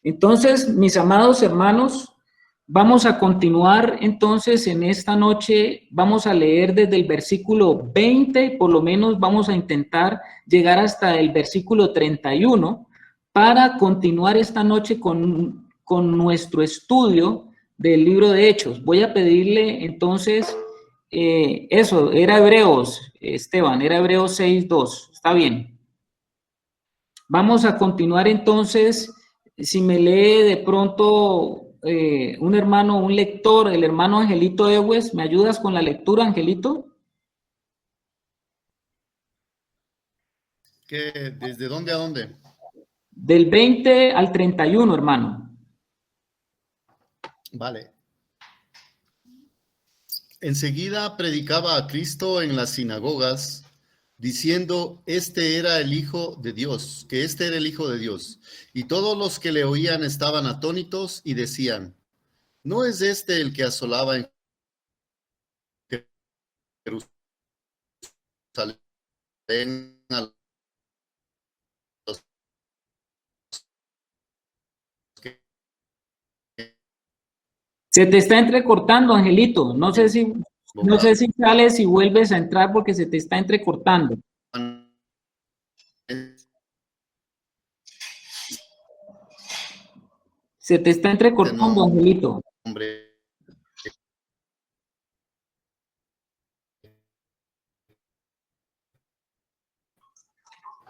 Entonces, mis amados hermanos, vamos a continuar entonces en esta noche, vamos a leer desde el versículo 20, por lo menos vamos a intentar llegar hasta el versículo 31 para continuar esta noche con nuestro estudio del libro de Hechos. Voy a pedirle entonces, eso, era Hebreos, Esteban, era Hebreos 6:2, está bien. Vamos a continuar entonces. Si me lee de pronto un hermano, un lector, el hermano Angelito Ewes, ¿me ayudas con la lectura, Angelito? ¿Qué, desde dónde a dónde? Del 20 al 31, hermano. Vale. Enseguida predicaba a Cristo en las sinagogas, diciendo, este era el Hijo de Dios, que este era el Hijo de Dios. Y todos los que le oían estaban atónitos y decían, ¿no es este el que asolaba en Jerusalén a los que... Se te está entrecortando, Angelito. No sé si sales y vuelves a entrar porque se te está entrecortando. Se te está entrecortando, Angelito.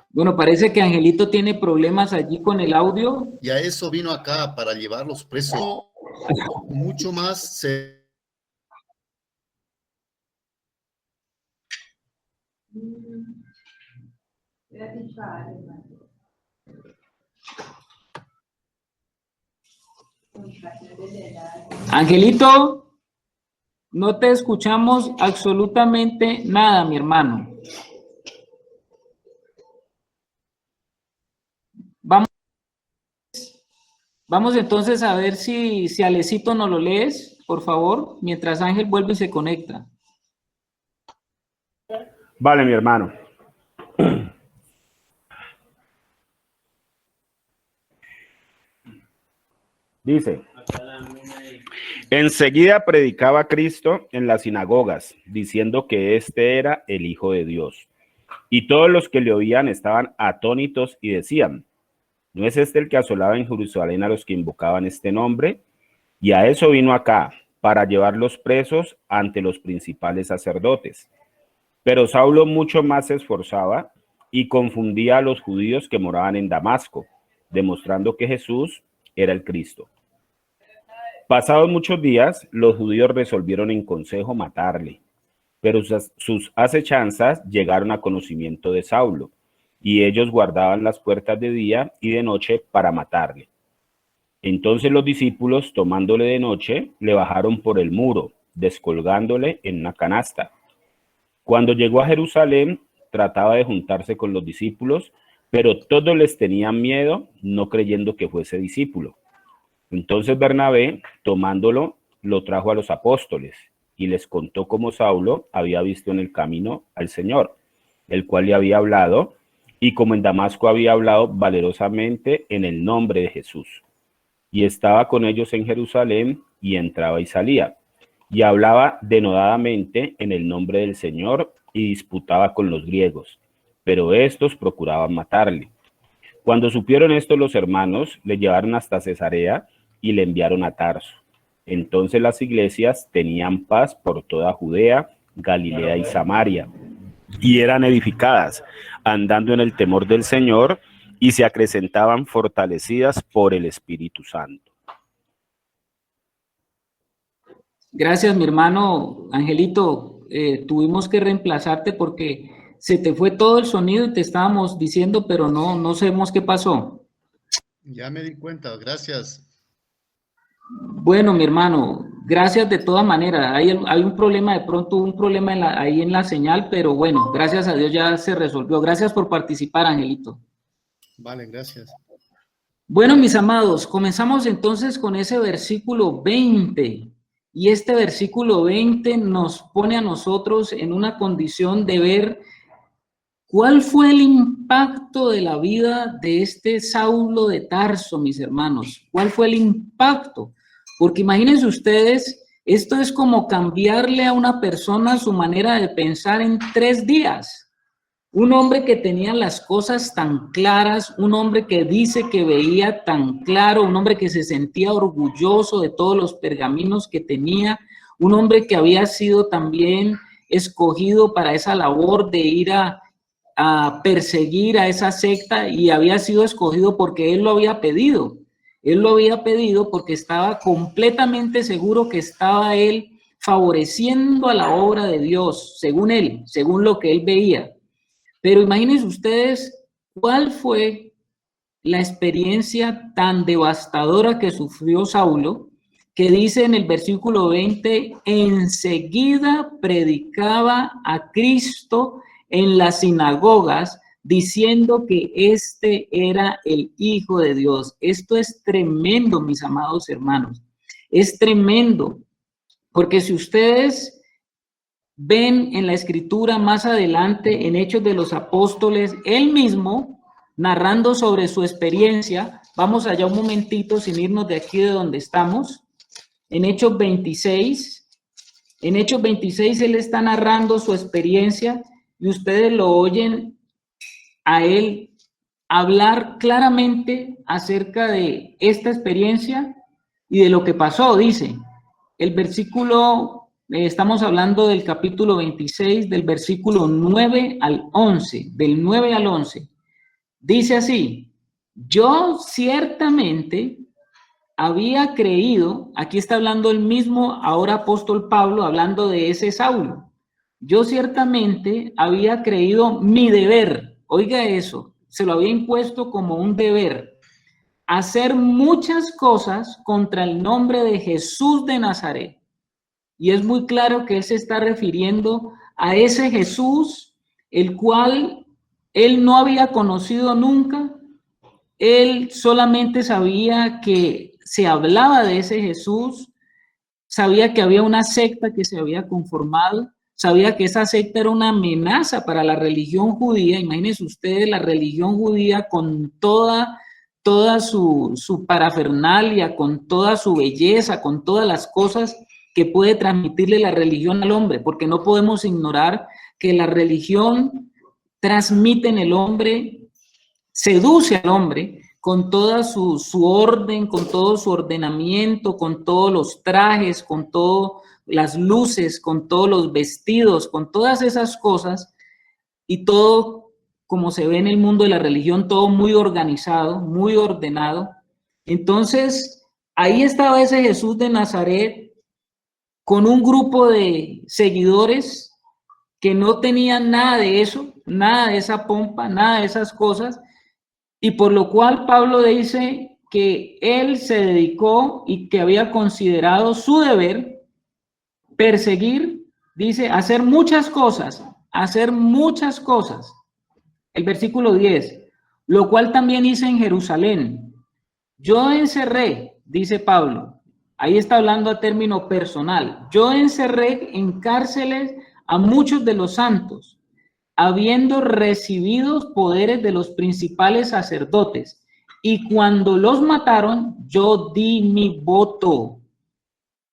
Bueno, parece que Angelito tiene problemas allí con el audio. Y a eso vino acá, para llevarlos presos. Mucho más se... Angelito, no te escuchamos absolutamente nada, mi hermano. Vamos entonces a ver si Alecito nos lo lees, por favor, mientras Ángel vuelve y se conecta. Vale, mi hermano. Dice, enseguida predicaba Cristo en las sinagogas, diciendo que este era el Hijo de Dios. Y todos los que le oían estaban atónitos y decían, ¿no es este el que asolaba en Jerusalén a los que invocaban este nombre? Y a eso vino acá, para llevarlos presos ante los principales sacerdotes. Pero Saulo mucho más se esforzaba y confundía a los judíos que moraban en Damasco, demostrando que Jesús era el Cristo. Pasados muchos días, los judíos resolvieron en consejo matarle, pero sus acechanzas llegaron a conocimiento de Saulo, y ellos guardaban las puertas de día y de noche para matarle. Entonces los discípulos, tomándole de noche, le bajaron por el muro, descolgándole en una canasta. Cuando llegó a Jerusalén, trataba de juntarse con los discípulos, pero todos les tenían miedo, no creyendo que fuese discípulo. Entonces Bernabé, tomándolo, lo trajo a los apóstoles y les contó cómo Saulo había visto en el camino al Señor, el cual le había hablado, y como en Damasco había hablado valerosamente en el nombre de Jesús. Y estaba con ellos en Jerusalén, y entraba y salía, y hablaba denodadamente en el nombre del Señor, y disputaba con los griegos, pero estos procuraban matarle. Cuando supieron esto los hermanos, le llevaron hasta Cesarea y le enviaron a Tarso. Entonces las iglesias tenían paz por toda Judea, Galilea y Samaria, y eran edificadas, andando en el temor del Señor, y se acrecentaban fortalecidas por el Espíritu Santo. Gracias, mi hermano Angelito. Tuvimos que reemplazarte porque se te fue todo el sonido y te estábamos diciendo, pero no sabemos qué pasó. Ya me di cuenta, gracias. Bueno, mi hermano, gracias de todas maneras. Hay un problema, de pronto un problema ahí en la señal, pero bueno, gracias a Dios ya se resolvió. Gracias por participar, Angelito. Vale, gracias. Bueno, mis amados, comenzamos entonces con ese versículo 20. Y este versículo 20 nos pone a nosotros en una condición de ver ¿Cuál fue el impacto de la vida de este Saulo de Tarso, mis hermanos? ¿Cuál fue el impacto? Porque imagínense ustedes, esto es como cambiarle a una persona su manera de pensar en 3 días. Un hombre que tenía las cosas tan claras, un hombre que dice que veía tan claro, un hombre que se sentía orgulloso de todos los pergaminos que tenía, un hombre que había sido también escogido para esa labor de ir a perseguir a esa secta, y había sido escogido porque él lo había pedido. Él lo había pedido porque estaba completamente seguro que estaba él favoreciendo a la obra de Dios, según él, según lo que él veía. Pero imagínense ustedes cuál fue la experiencia tan devastadora que sufrió Saulo, que dice en el versículo 20, enseguida predicaba a Cristo en las sinagogas, diciendo que este era el Hijo de Dios. Esto es tremendo, mis amados hermanos. Es tremendo, porque si ustedes ven en la escritura más adelante, en Hechos de los Apóstoles, él mismo narrando sobre su experiencia. Vamos allá un momentito sin irnos de aquí de donde estamos. En Hechos 26, él está narrando su experiencia y ustedes lo oyen a él hablar claramente acerca de esta experiencia y de lo que pasó. Dice el versículo, estamos hablando del capítulo 26, del versículo 9 al 11, del 9 al 11. Dice así: yo ciertamente había creído, aquí está hablando el mismo ahora apóstol Pablo, hablando de ese Saulo. Yo ciertamente había creído mi deber, oiga eso, se lo había impuesto como un deber, hacer muchas cosas contra el nombre de Jesús de Nazaret. Y es muy claro que él se está refiriendo a ese Jesús, el cual él no había conocido nunca. Él solamente sabía que se hablaba de ese Jesús, sabía que había una secta que se había conformado, sabía que esa secta era una amenaza para la religión judía. Imagínense ustedes la religión judía con toda su parafernalia, con toda su belleza, con todas las cosas que puede transmitirle la religión al hombre, porque no podemos ignorar que la religión transmite en el hombre, seduce al hombre con toda su orden, con todo su ordenamiento, con todos los trajes, con todas las luces, con todos los vestidos, con todas esas cosas, y todo como se ve en el mundo de la religión, todo muy organizado, muy ordenado. Entonces, ahí estaba ese Jesús de Nazaret con un grupo de seguidores que no tenían nada de eso, nada de esa pompa, nada de esas cosas, y por lo cual Pablo dice que él se dedicó y que había considerado su deber perseguir, dice, hacer muchas cosas. El versículo 10, lo cual también hice en Jerusalén. Yo encerré, dice Pablo, ahí está hablando a término personal, yo encerré en cárceles a muchos de los santos, habiendo recibido poderes de los principales sacerdotes, y cuando los mataron, yo di mi voto.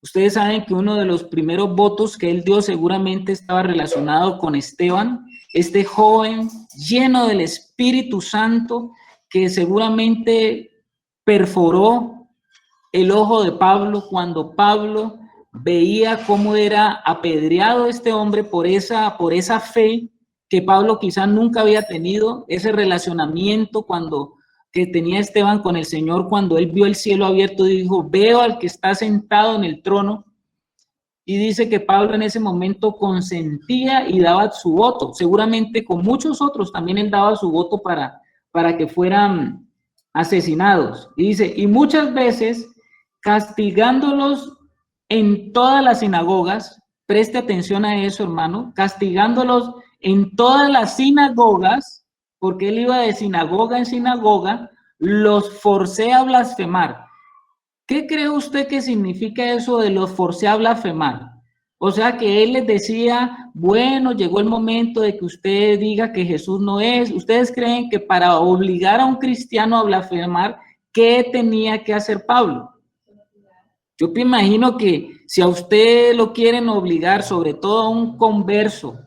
Ustedes saben que uno de los primeros votos que él dio seguramente estaba relacionado con Esteban, este joven lleno del Espíritu Santo que seguramente perforó el ojo de Pablo cuando Pablo veía cómo era apedreado este hombre por esa fe que Pablo quizás nunca había tenido, ese relacionamiento que tenía Esteban con el Señor cuando él vio el cielo abierto y dijo, veo al que está sentado en el trono. Y dice que Pablo en ese momento consentía y daba su voto. Seguramente con muchos otros también él daba su voto para que fueran asesinados. Y dice, y muchas veces castigándolos en todas las sinagogas, preste atención a eso, hermano, castigándolos en todas las sinagogas, porque él iba de sinagoga en sinagoga, los forcé a blasfemar. ¿Qué cree usted que significa eso de los forcé a blasfemar? O sea que él les decía, bueno, llegó el momento de que usted diga que Jesús no es. ¿Ustedes creen que para obligar a un cristiano a blasfemar, qué tenía que hacer Pablo? Yo me imagino que si a usted lo quieren obligar, sobre todo a un converso,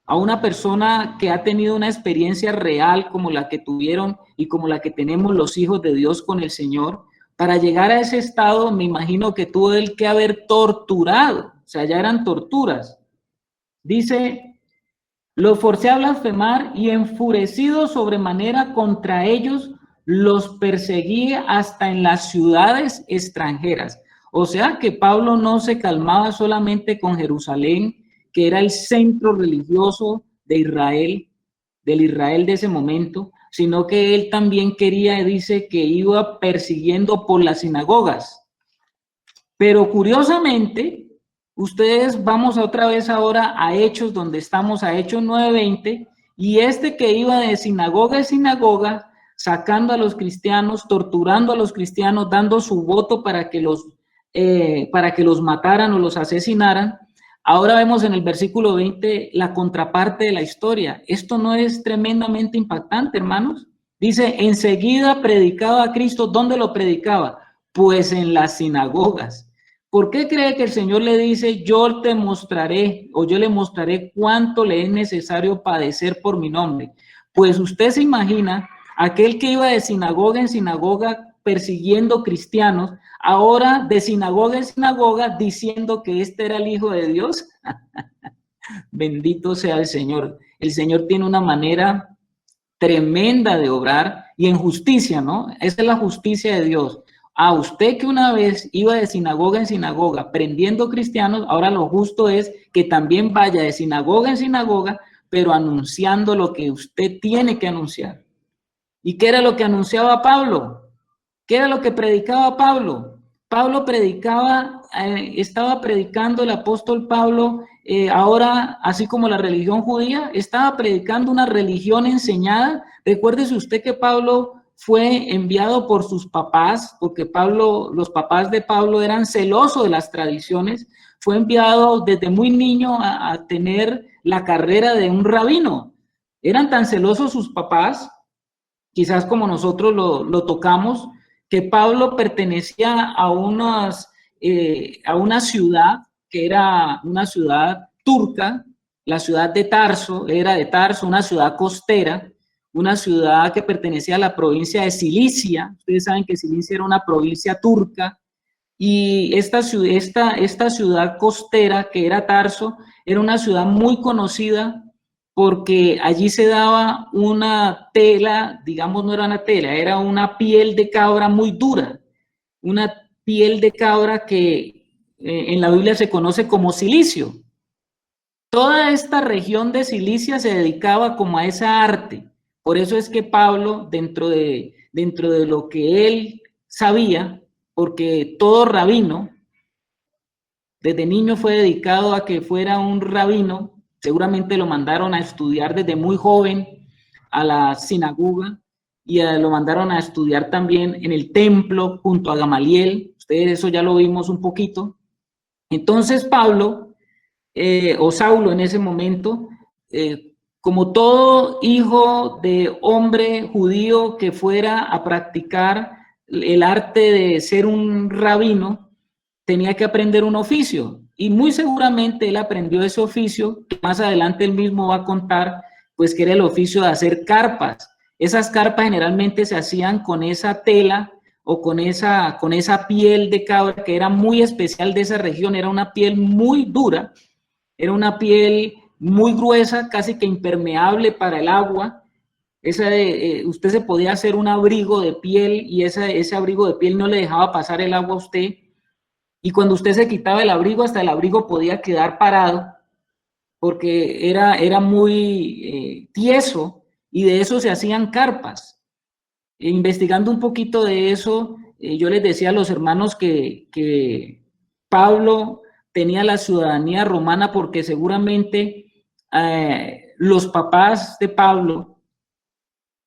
a una persona que ha tenido una experiencia real como la que tuvieron y como la que tenemos los hijos de Dios con el Señor, para llegar a ese estado me imagino que tuvo él que haber torturado, o sea, ya eran torturas. Dice, lo forcé a blasfemar y enfurecido sobremanera contra ellos, los perseguí hasta en las ciudades extranjeras. O sea que Pablo no se calmaba solamente con Jerusalén, que era el centro religioso de Israel, del Israel de ese momento, sino que él también quería, dice, que iba persiguiendo por las sinagogas. Pero curiosamente, ustedes vamos otra vez ahora a Hechos, donde estamos a Hechos 9:20, y este que iba de sinagoga en sinagoga, sacando a los cristianos, torturando a los cristianos, dando su voto para que los mataran o los asesinaran. Ahora vemos en el versículo 20 la contraparte de la historia. ¿Esto no es tremendamente impactante, hermanos? Dice, enseguida predicaba a Cristo. ¿Dónde lo predicaba? Pues en las sinagogas. ¿Por qué cree que el Señor le dice, yo te mostraré o yo le mostraré cuánto le es necesario padecer por mi nombre? Pues usted se imagina, aquel que iba de sinagoga en sinagoga persiguiendo cristianos, ahora de sinagoga en sinagoga diciendo que este era el Hijo de Dios. Bendito sea el Señor. El Señor tiene una manera tremenda de obrar y en justicia, ¿no? Esa es la justicia de Dios. A usted que una vez iba de sinagoga en sinagoga prendiendo cristianos, ahora lo justo es que también vaya de sinagoga en sinagoga, pero anunciando lo que usted tiene que anunciar. ¿Y qué era lo que anunciaba Pablo? ¿Qué era lo que predicaba Pablo? Pablo predicaba, estaba predicando el apóstol Pablo, ahora, así como la religión judía, estaba predicando una religión enseñada. Recuérdese usted que Pablo fue enviado por sus papás, porque los papás de Pablo eran celosos de las tradiciones, fue enviado desde muy niño a tener la carrera de un rabino. Eran tan celosos sus papás, quizás como nosotros lo tocamos, que Pablo pertenecía a una ciudad que era una ciudad turca, la ciudad de Tarso, era de Tarso, una ciudad costera, una ciudad que pertenecía a la provincia de Cilicia. Ustedes saben que Cilicia era una provincia turca, y esta ciudad costera que era Tarso, era una ciudad muy conocida porque allí se daba una tela, digamos no era una tela, era una piel de cabra muy dura, una piel de cabra que en la Biblia se conoce como cilicio. Toda esta región de Cilicia se dedicaba como a esa arte. Por eso es que Pablo, dentro de lo que él sabía, porque todo rabino, desde niño fue dedicado a que fuera un rabino, seguramente lo mandaron a estudiar desde muy joven a la sinagoga y lo mandaron a estudiar también en el templo junto a Gamaliel. Ustedes eso ya lo vimos un poquito. Entonces Pablo, o Saulo en ese momento, como todo hijo de hombre judío que fuera a practicar el arte de ser un rabino, tenía que aprender un oficio, y muy seguramente él aprendió ese oficio, que más adelante él mismo va a contar, pues que era el oficio de hacer carpas. Esas carpas generalmente se hacían con esa tela o con esa piel de cabra que era muy especial de esa región, era una piel muy dura, era una piel muy gruesa, casi que impermeable para el agua. Usted se podía hacer un abrigo de piel y ese abrigo de piel no le dejaba pasar el agua a usted. Y cuando usted se quitaba el abrigo, hasta el abrigo podía quedar parado, porque era muy tieso, y de eso se hacían carpas. Investigando un poquito de eso, yo les decía a los hermanos que Pablo tenía la ciudadanía romana porque seguramente los papás de Pablo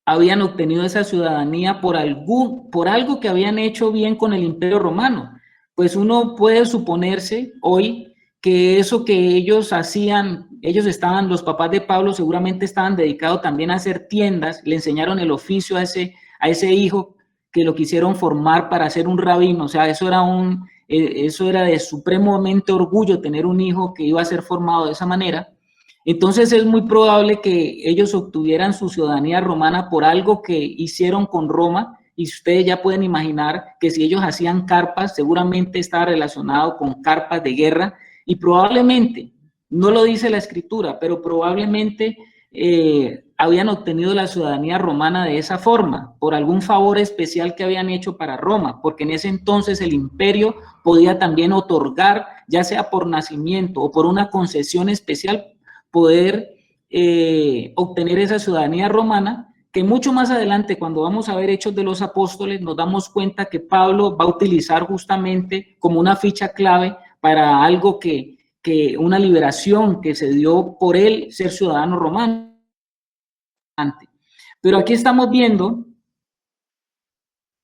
habían obtenido esa ciudadanía por algo que habían hecho bien con el Imperio Romano. Pues uno puede suponerse hoy que eso que ellos hacían, los papás de Pablo seguramente estaban dedicados también a hacer tiendas, le enseñaron el oficio a ese hijo que lo quisieron formar para ser un rabino, o sea, eso era de supremamente orgullo tener un hijo que iba a ser formado de esa manera. Entonces es muy probable que ellos obtuvieran su ciudadanía romana por algo que hicieron con Roma, y ustedes ya pueden imaginar que si ellos hacían carpas, seguramente estaba relacionado con carpas de guerra, y probablemente, no lo dice la escritura, pero probablemente habían obtenido la ciudadanía romana de esa forma, por algún favor especial que habían hecho para Roma, porque en ese entonces el imperio podía también otorgar, ya sea por nacimiento o por una concesión especial, poder obtener esa ciudadanía romana, que mucho más adelante, cuando vamos a ver Hechos de los Apóstoles, nos damos cuenta que Pablo va a utilizar justamente como una ficha clave para algo que una liberación que se dio por él ser ciudadano romano. Pero aquí estamos viendo,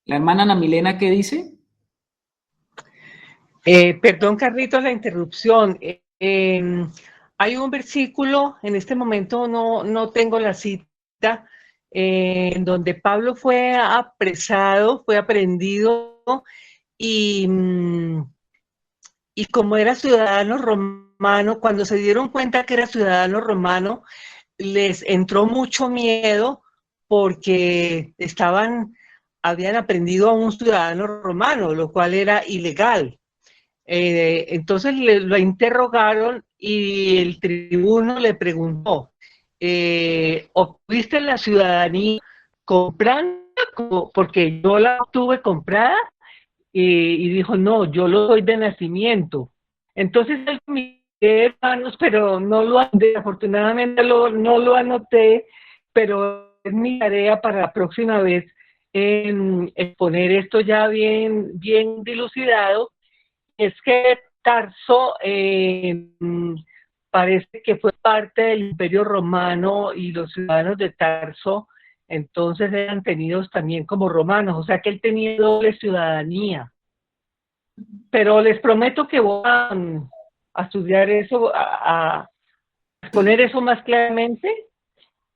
la hermana Ana Milena, ¿qué dice? Perdón, Carlitos, la interrupción. Hay un versículo, en este momento no tengo la cita, en donde Pablo fue apresado, fue aprehendido, y como era ciudadano romano, cuando se dieron cuenta que era ciudadano romano, les entró mucho miedo porque habían aprendido a un ciudadano romano, lo cual era ilegal. Entonces lo interrogaron y el tribuno le preguntó, ¿obtuviste la ciudadanía comprando? Porque yo la obtuve comprada. Y dijo, no, yo lo doy de nacimiento. Entonces él miré, hermanos, pero no lo anoté, afortunadamente no lo anoté, pero es mi tarea para la próxima vez exponer esto ya bien dilucidado. Es que Tarso parece que fue parte del Imperio Romano, y los ciudadanos de Tarso entonces eran tenidos también como romanos, o sea que él tenía doble ciudadanía. Pero les prometo que voy a estudiar eso, a exponer eso más claramente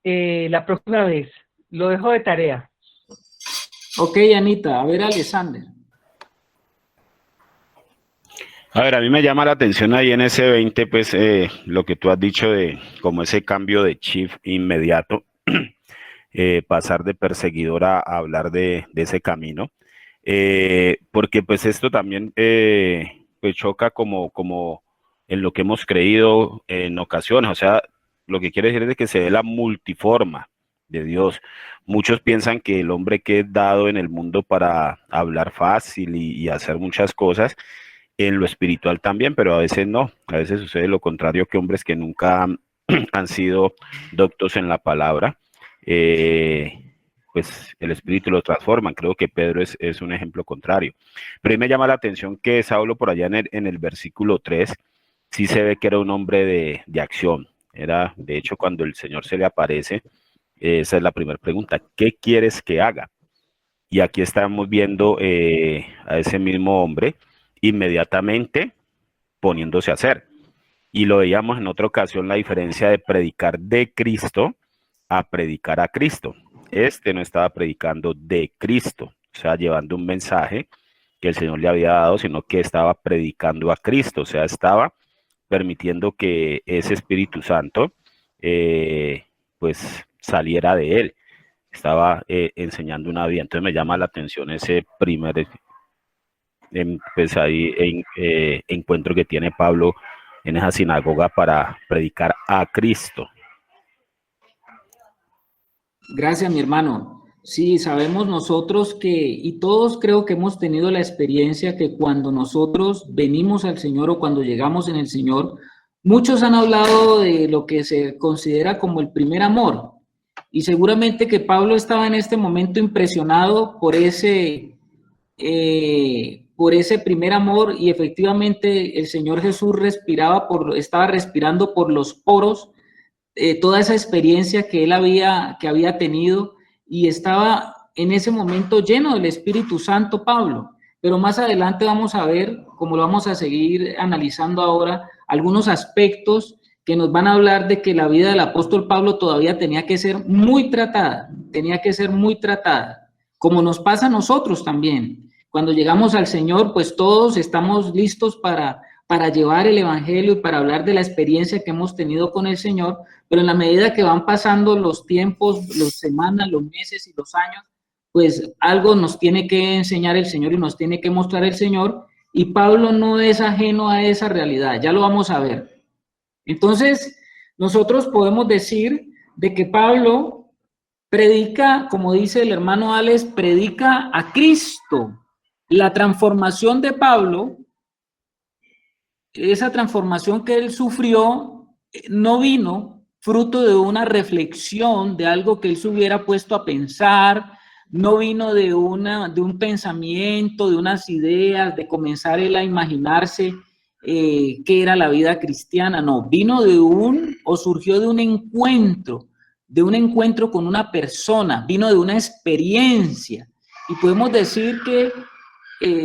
la próxima vez. Lo dejo de tarea. Ok, Anita. A ver, Alexander. A ver, a mí me llama la atención ahí en ese 20, pues lo que tú has dicho de como ese cambio de chip inmediato, pasar de perseguidor a hablar de ese camino, porque pues esto también pues choca como en lo que hemos creído en ocasiones, o sea, lo que quiere decir es que se ve la multiforma de Dios. Muchos piensan que el hombre que es dado en el mundo para hablar fácil y hacer muchas cosas, en lo espiritual también, pero a veces no, a veces sucede lo contrario, que hombres que nunca han sido doctos en la palabra, pues el espíritu lo transforma. Creo que Pedro es un ejemplo contrario. Pero a mí me llama la atención que Saulo por allá en el versículo 3, sí se ve que era un hombre de acción. Era, de hecho, cuando el Señor se le aparece, esa es la primera pregunta, ¿qué quieres que haga? Y aquí estamos viendo a ese mismo hombre inmediatamente poniéndose a hacer. Y lo veíamos en otra ocasión, la diferencia de predicar de Cristo a predicar a Cristo. Este no estaba predicando de Cristo, o sea, llevando un mensaje que el Señor le había dado, sino que estaba predicando a Cristo, o sea, estaba permitiendo que ese Espíritu Santo pues saliera de él. Estaba enseñando una vida. Entonces me llama la atención ese primer pues ahí encuentro que tiene Pablo en esa sinagoga para predicar a Cristo. Gracias, mi hermano. Sí, sabemos nosotros y todos creo que hemos tenido la experiencia que cuando nosotros venimos al Señor o cuando llegamos en el Señor, muchos han hablado de lo que se considera como el primer amor. Y seguramente que Pablo estaba en este momento impresionado por ese primer amor, y efectivamente el Señor Jesús estaba respirando por los poros toda esa experiencia que él había tenido, y estaba en ese momento lleno del Espíritu Santo Pablo. Pero más adelante vamos a ver, como lo vamos a seguir analizando ahora, algunos aspectos que nos van a hablar de que la vida del apóstol Pablo todavía tenía que ser muy tratada, como nos pasa a nosotros también. Cuando llegamos al Señor, pues todos estamos listos para llevar el evangelio y para hablar de la experiencia que hemos tenido con el Señor, pero en la medida que van pasando los tiempos, las semanas, los meses y los años, pues algo nos tiene que enseñar el Señor y nos tiene que mostrar el Señor, y Pablo no es ajeno a esa realidad, ya lo vamos a ver. Entonces, nosotros podemos decir de que Pablo predica, como dice el hermano Alex, predica a Cristo. La transformación de Pablo, esa transformación que él sufrió, no vino fruto de una reflexión, de algo que él se hubiera puesto a pensar, no vino de un pensamiento, de unas ideas, de comenzar él a imaginarse qué era la vida cristiana, no, vino surgió de un encuentro con una persona, vino de una experiencia, y podemos decir que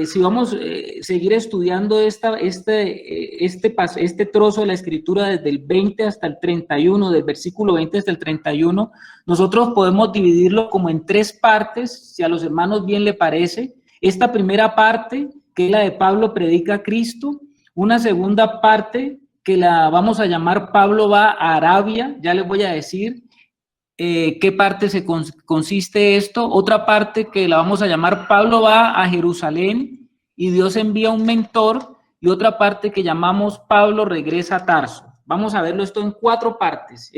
si vamos a seguir estudiando este trozo de la escritura desde el 20 hasta el 31, del versículo 20 hasta el 31, nosotros podemos dividirlo como en 3 partes, si a los hermanos bien le parece. Esta primera parte, que es la de Pablo predica a Cristo, una segunda parte que la vamos a llamar Pablo va a Arabia, ya les voy a decir qué parte consiste esto. Otra parte que la vamos a llamar Pablo va a Jerusalén y Dios envía un mentor, y otra parte que llamamos Pablo regresa a Tarso. Vamos a verlo esto en 4 partes.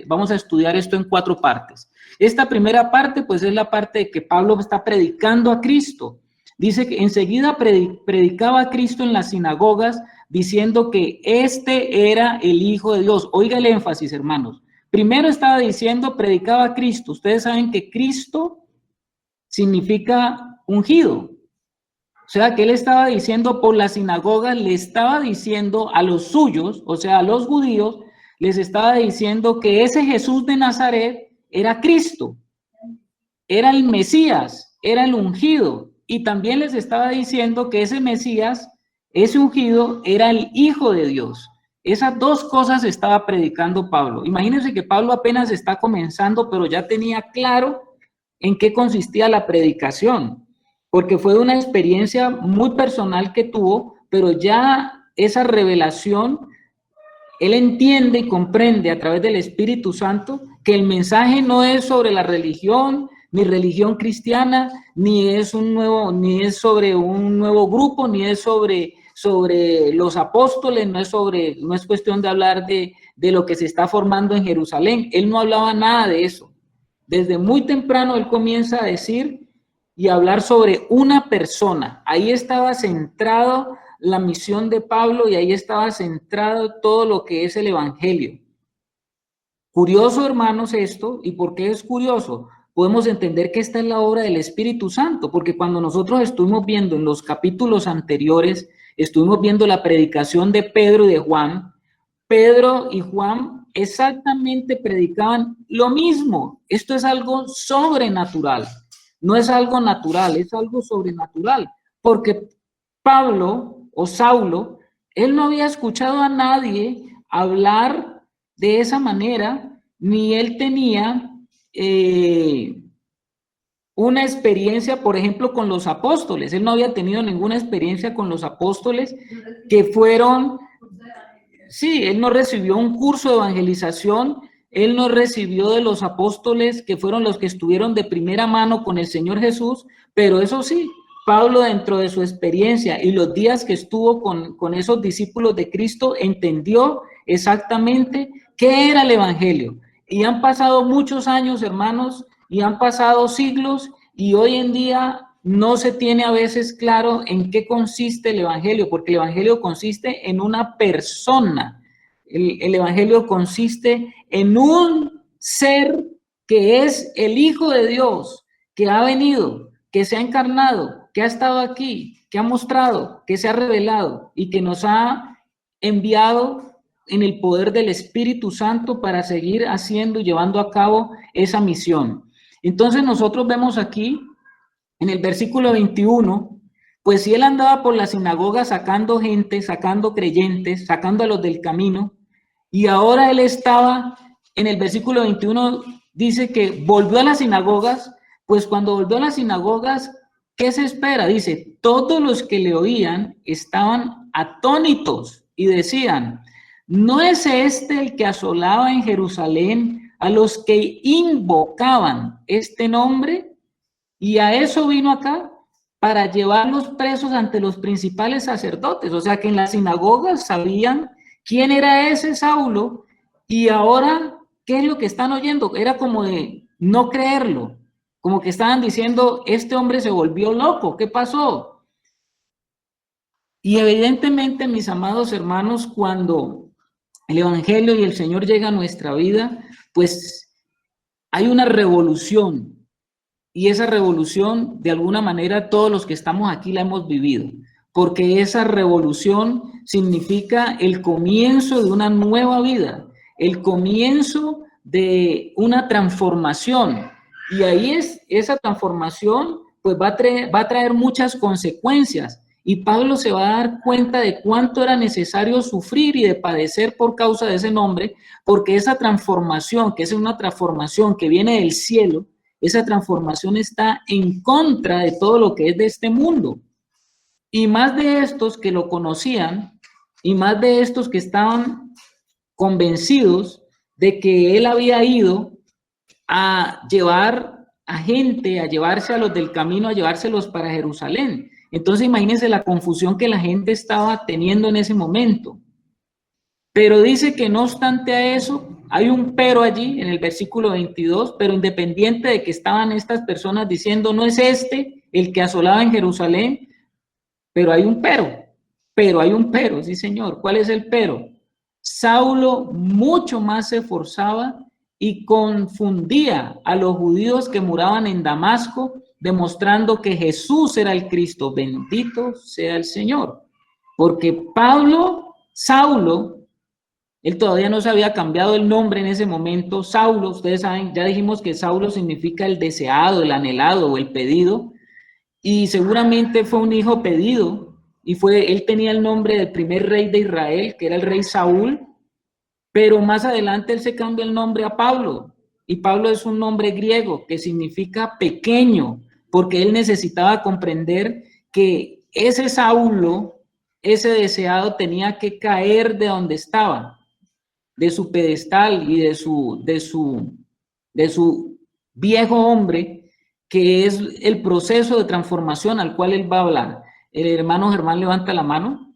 Vamos a estudiar esto en 4 partes. Esta primera parte pues es la parte de que Pablo está predicando a Cristo. Dice que enseguida predicaba a Cristo en las sinagogas diciendo que este era el Hijo de Dios. Oiga el énfasis, hermanos. Primero estaba diciendo, predicaba a Cristo. Ustedes saben que Cristo significa ungido. O sea, que él estaba diciendo por la sinagoga, le estaba diciendo a los suyos, o sea, a los judíos, les estaba diciendo que ese Jesús de Nazaret era Cristo, era el Mesías, era el ungido. Y también les estaba diciendo que ese Mesías, ese ungido, era el Hijo de Dios. Esas 2 cosas estaba predicando Pablo. Imagínense que Pablo apenas está comenzando, pero ya tenía claro en qué consistía la predicación, porque fue una experiencia muy personal que tuvo, pero ya esa revelación, él entiende y comprende a través del Espíritu Santo que el mensaje no es sobre la religión, ni religión cristiana, ni es sobre un nuevo grupo, ni es sobre los apóstoles, no es cuestión de hablar de lo que se está formando en Jerusalén. Él no hablaba nada de eso. Desde muy temprano él comienza a decir y a hablar sobre una persona. Ahí estaba centrado la misión de Pablo y ahí estaba centrado todo lo que es el evangelio. Curioso, hermanos, esto. ¿Y por qué es curioso? Podemos entender que esta es la obra del Espíritu Santo, porque cuando nosotros estuvimos viendo en los capítulos anteriores, estuvimos viendo la predicación de Pedro y de Juan. Pedro y Juan exactamente predicaban lo mismo. Esto es algo sobrenatural. No es algo natural, es algo sobrenatural. Porque Pablo o Saulo, él no había escuchado a nadie hablar de esa manera, ni él tenía una experiencia, por ejemplo, con los apóstoles. Él no había tenido ninguna experiencia con los apóstoles que fueron, sí, él no recibió un curso de evangelización, él no recibió de los apóstoles que fueron los que estuvieron de primera mano con el Señor Jesús, pero eso sí, Pablo, dentro de su experiencia y los días que estuvo con esos discípulos de Cristo, entendió exactamente qué era el evangelio. Y han pasado muchos años, hermanos, y han pasado siglos, y hoy en día no se tiene a veces claro en qué consiste el evangelio, porque el evangelio consiste en una persona. El evangelio consiste en un ser que es el Hijo de Dios, que ha venido, que se ha encarnado, que ha estado aquí, que ha mostrado, que se ha revelado y que nos ha enviado en el poder del Espíritu Santo para seguir haciendo y llevando a cabo esa misión. Entonces nosotros vemos aquí en el versículo 21, pues si él andaba por la sinagoga sacando gente, sacando creyentes, sacando a los del camino, y ahora él estaba, en el versículo 21 dice que volvió a las sinagogas, pues cuando volvió a las sinagogas, ¿qué se espera? Dice, todos los que le oían estaban atónitos y decían, ¿no es este el que asolaba en Jerusalén a los que invocaban este nombre? Y a eso vino acá, para llevarlos presos ante los principales sacerdotes. O sea que en las sinagogas sabían quién era ese Saulo, y ahora, ¿qué es lo que están oyendo? Era como de no creerlo, como que estaban diciendo, este hombre se volvió loco, ¿qué pasó? Y evidentemente, mis amados hermanos, cuando el Evangelio y el Señor llega a nuestra vida, pues hay una revolución. Y esa revolución, de alguna manera, todos los que estamos aquí la hemos vivido, porque esa revolución significa el comienzo de una nueva vida, el comienzo de una transformación. Y ahí esa transformación, pues va a traer muchas consecuencias. Y Pablo se va a dar cuenta de cuánto era necesario sufrir y de padecer por causa de ese nombre, porque esa transformación, que es una transformación que viene del cielo, esa transformación está en contra de todo lo que es de este mundo. Y más de estos que lo conocían, y más de estos que estaban convencidos de que él había ido a llevar a gente, a llevarse a los del camino, a llevárselos para Jerusalén. Entonces imagínense la confusión que la gente estaba teniendo en ese momento. Pero dice que no obstante a eso, hay un pero allí en el versículo 22, pero independiente de que estaban estas personas diciendo, no es este el que asolaba en Jerusalén, pero hay un pero, sí señor. ¿Cuál es el pero? Saulo mucho más se esforzaba y confundía a los judíos que moraban en Damasco, demostrando que Jesús era el Cristo. Bendito sea el Señor. Porque Saulo, él todavía no se había cambiado el nombre en ese momento. Saulo, ustedes saben, ya dijimos que Saulo significa el deseado, el anhelado o el pedido. Y seguramente fue un hijo pedido. Y él tenía el nombre del primer rey de Israel, que era el rey Saúl. Pero más adelante él se cambia el nombre a Pablo. Y Pablo es un nombre griego que significa pequeño, porque él necesitaba comprender que ese Saulo, ese deseado, tenía que caer de donde estaba, de su pedestal y de su viejo hombre, que es el proceso de transformación al cual él va a hablar. El hermano Germán levanta la mano.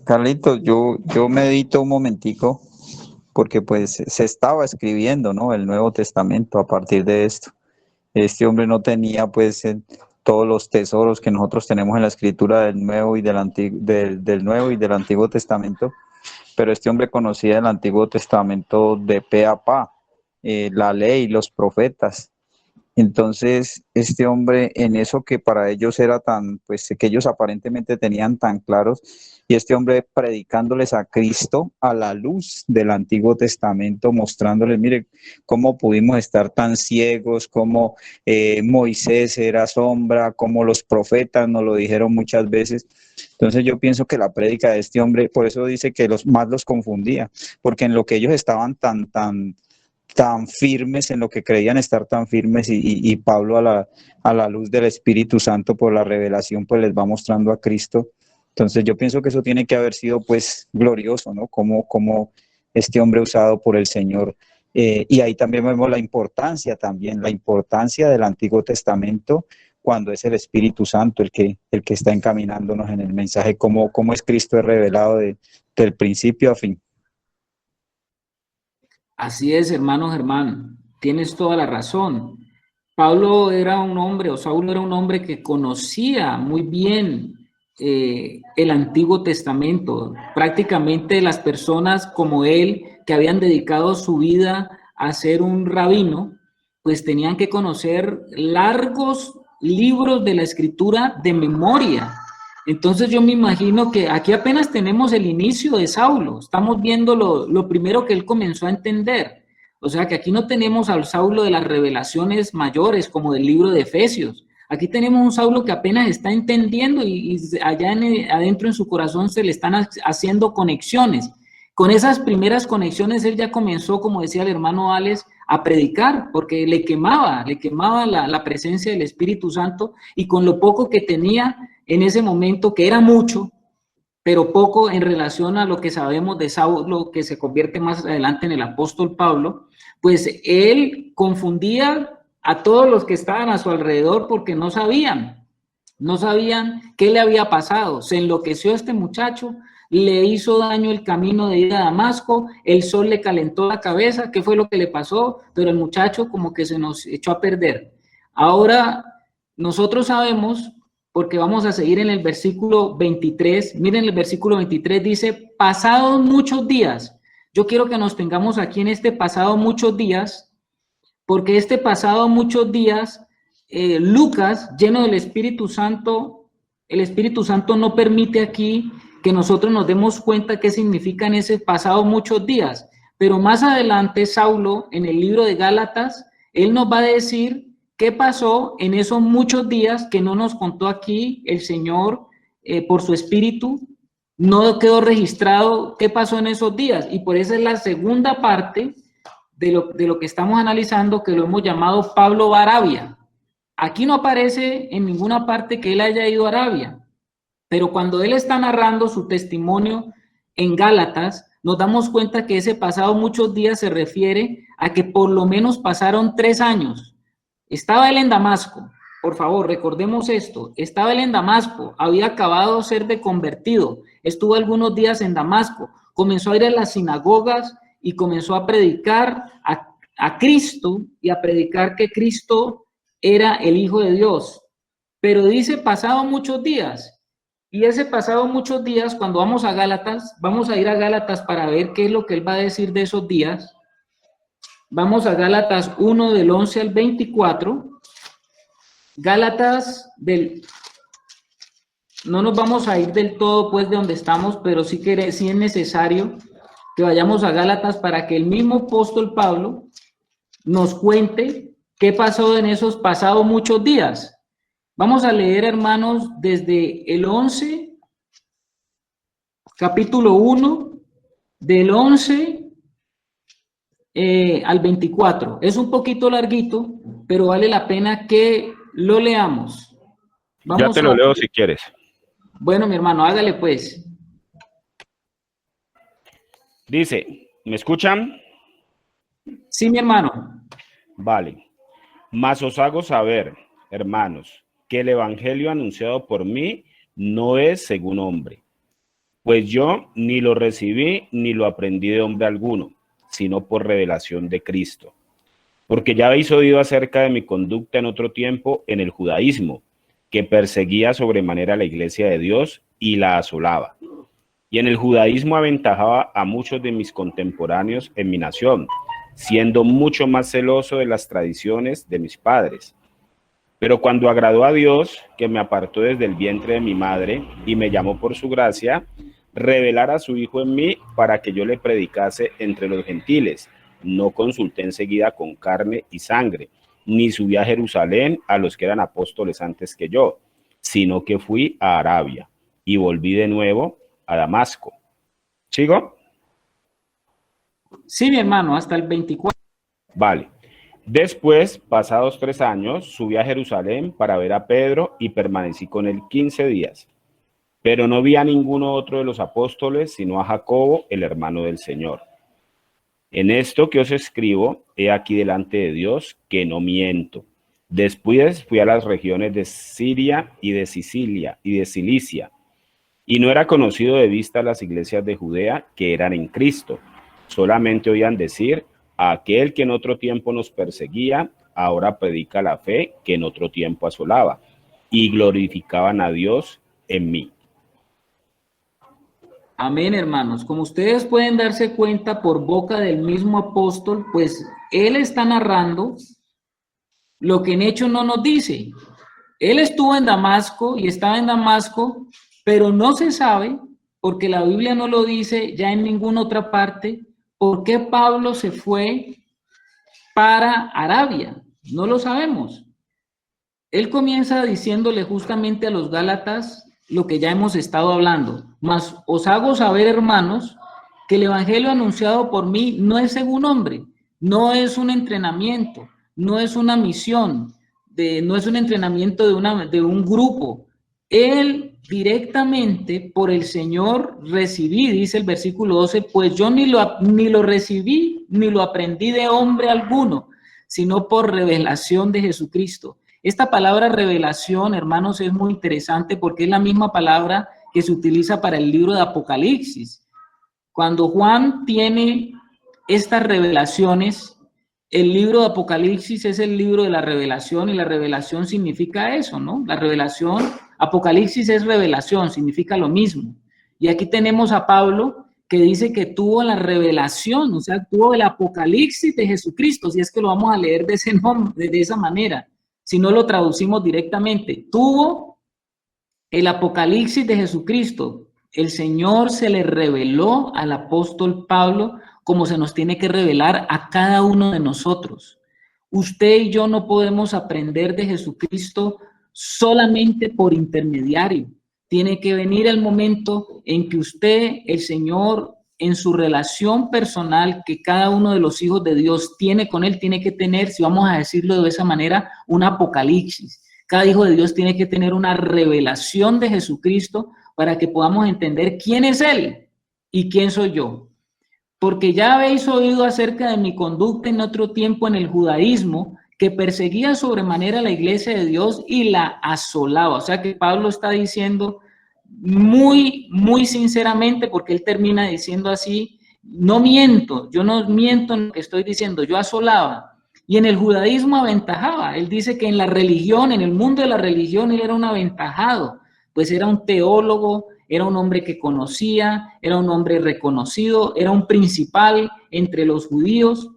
Carlitos, yo medito un momentico, porque pues se estaba escribiendo, ¿no?, el Nuevo Testamento a partir de esto. Este hombre no tenía pues todos los tesoros que nosotros tenemos en la escritura del Nuevo y del Nuevo y del Antiguo Testamento, pero este hombre conocía el Antiguo Testamento de pe a pa, la ley, los profetas. Entonces, este hombre, en eso que para ellos era tan, pues que ellos aparentemente tenían tan claros, y este hombre predicándoles a Cristo a la luz del Antiguo Testamento, mostrándoles, mire, cómo pudimos estar tan ciegos, cómo Moisés era sombra, cómo los profetas nos lo dijeron muchas veces. Entonces yo pienso que la prédica de este hombre, por eso dice que más los confundía, porque en lo que ellos estaban tan firmes, en lo que creían estar tan firmes, y Pablo a la luz del Espíritu Santo por la revelación pues les va mostrando a Cristo. Entonces yo pienso que eso tiene que haber sido pues glorioso, ¿no? Como este hombre usado por el Señor. Y ahí también vemos la importancia del Antiguo Testamento, cuando es el Espíritu Santo el que está encaminándonos en el mensaje, cómo es Cristo es revelado del principio a fin. Así es, hermano Germán, tienes toda la razón. Saulo era un hombre que conocía muy bien el Antiguo Testamento. Prácticamente las personas como él, que habían dedicado su vida a ser un rabino, pues tenían que conocer largos libros de la Escritura de memoria. Entonces yo me imagino que aquí apenas tenemos el inicio de Saulo, estamos viendo lo primero que él comenzó a entender. O sea que aquí no tenemos al Saulo de las revelaciones mayores como del libro de Efesios. Aquí tenemos un Saulo que apenas está entendiendo y allá adentro en su corazón se le están haciendo conexiones. Con esas primeras conexiones él ya comenzó, como decía el hermano Alex, a predicar, porque le quemaba la presencia del Espíritu Santo, y con lo poco que tenía en ese momento, que era mucho, pero poco en relación a lo que sabemos de Saulo, que se convierte más adelante en el apóstol Pablo, pues él confundía a todos los que estaban a su alrededor porque no sabían qué le había pasado. Se enloqueció este muchacho, le hizo daño el camino de ir a Damasco, el sol le calentó la cabeza, ¿qué fue lo que le pasó? Pero el muchacho como que se nos echó a perder. Ahora, nosotros sabemos, porque vamos a seguir en el versículo 23, miren el versículo 23 dice, pasados muchos días. Yo quiero que nos tengamos aquí en este pasado muchos días, porque este pasado muchos días, Lucas, lleno del Espíritu Santo, el Espíritu Santo no permite aquí que nosotros nos demos cuenta qué significa en ese pasado muchos días, pero más adelante Saulo, en el libro de Gálatas, él nos va a decir qué pasó en esos muchos días que no nos contó aquí el Señor por su Espíritu. No quedó registrado qué pasó en esos días, y por eso es la segunda parte de lo que estamos analizando, que lo hemos llamado Pablo va a Arabia. Aquí no aparece en ninguna parte que él haya ido a Arabia, pero cuando él está narrando su testimonio en Gálatas, nos damos cuenta que ese pasado muchos días se refiere a que por lo menos pasaron 3 años. Estaba él en Damasco, por favor, recordemos esto, estaba él en Damasco, había acabado de ser de convertido, estuvo algunos días en Damasco, comenzó a ir a las sinagogas y comenzó a predicar a Cristo y a predicar que Cristo era el Hijo de Dios. Pero dice pasado muchos días, y ese pasado muchos días, cuando vamos a Gálatas, vamos a ir a Gálatas para ver qué es lo que él va a decir de esos días. Vamos a Gálatas 1 del 11 al 24. Gálatas no nos vamos a ir del todo pues de donde estamos, pero sí es necesario que vayamos a Gálatas para que el mismo apóstol Pablo nos cuente qué pasó en esos pasados muchos días. Vamos a leer, hermanos, desde el 11, capítulo 1, del 11 al 24. Es un poquito larguito, pero vale la pena que lo leamos. Ya te lo leo si quieres. Bueno, mi hermano, hágale pues. Dice, ¿me escuchan? Sí, mi hermano. Vale. Mas os hago saber, hermanos, que el evangelio anunciado por mí no es según hombre, pues yo ni lo recibí ni lo aprendí de hombre alguno, sino por revelación de Cristo. Porque ya habéis oído acerca de mi conducta en otro tiempo en el judaísmo, que perseguía sobremanera la iglesia de Dios y la asolaba. Y en el judaísmo aventajaba a muchos de mis contemporáneos en mi nación, siendo mucho más celoso de las tradiciones de mis padres. Pero cuando agradó a Dios, que me apartó desde el vientre de mi madre y me llamó por su gracia, revelar a su Hijo en mí para que yo le predicase entre los gentiles, no consulté enseguida con carne y sangre, ni subí a Jerusalén a los que eran apóstoles antes que yo, sino que fui a Arabia y volví de nuevo a Damasco. ¿Sigo? Sí, mi hermano, hasta el 24. Vale. Después, pasados 3 años, subí a Jerusalén para ver a Pedro y permanecí con él 15 días. Pero no vi a ninguno otro de los apóstoles, sino a Jacobo, el hermano del Señor. En esto que os escribo, he aquí delante de Dios que no miento. Después fui a las regiones de Siria y de Sicilia y de Cilicia, y no era conocido de vista las iglesias de Judea que eran en Cristo. Solamente oían decir, a aquel que en otro tiempo nos perseguía, ahora predica la fe que en otro tiempo asolaba, y glorificaban a Dios en mí. Amén, hermanos. Como ustedes pueden darse cuenta por boca del mismo apóstol, pues él está narrando lo que en hecho no nos dice. Él estuvo en Damasco y estaba en Damasco, pero no se sabe, porque la Biblia no lo dice ya en ninguna otra parte, por qué Pablo se fue para Arabia. No lo sabemos. él comienza diciéndole justamente a los Gálatas lo que ya hemos estado hablando. Mas os hago saber, hermanos, que el evangelio anunciado por mí no es según hombre, no es un entrenamiento, no es una misión, no es un entrenamiento de un grupo. Él directamente por el Señor recibí, dice el versículo 12, pues yo ni lo recibí ni lo aprendí de hombre alguno, sino por revelación de Jesucristo. Esta palabra revelación, hermanos, es muy interesante porque es la misma palabra que se utiliza para el libro de Apocalipsis. Cuando Juan tiene estas revelaciones, el libro de Apocalipsis es el libro de la revelación y la revelación significa eso, ¿no? La revelación, Apocalipsis es revelación, significa lo mismo. Y aquí tenemos a Pablo que dice que tuvo la revelación, o sea, tuvo el Apocalipsis de Jesucristo, si es que lo vamos a leer de ese nombre, de esa manera, si no lo traducimos directamente. Tuvo el Apocalipsis de Jesucristo. El Señor se le reveló al apóstol Pablo como se nos tiene que revelar a cada uno de nosotros. Usted y yo no podemos aprender de Jesucristo solamente por intermediario. Tiene que venir el momento en que usted, el Señor, en su relación personal que cada uno de los hijos de Dios tiene con Él, tiene que tener, si vamos a decirlo de esa manera, un apocalipsis. Cada hijo de Dios tiene que tener una revelación de Jesucristo para que podamos entender quién es Él y quién soy yo. Porque ya habéis oído acerca de mi conducta en otro tiempo en el judaísmo, que perseguía sobremanera la iglesia de Dios y la asolaba. O sea que Pablo está diciendo muy sinceramente, porque él termina diciendo así, no miento, yo no miento en lo que estoy diciendo, yo asolaba. Y en el judaísmo aventajaba. Él dice que en la religión, en el mundo de la religión, él era un aventajado, pues era un teólogo, era un hombre que conocía, era un hombre reconocido, era un principal entre los judíos.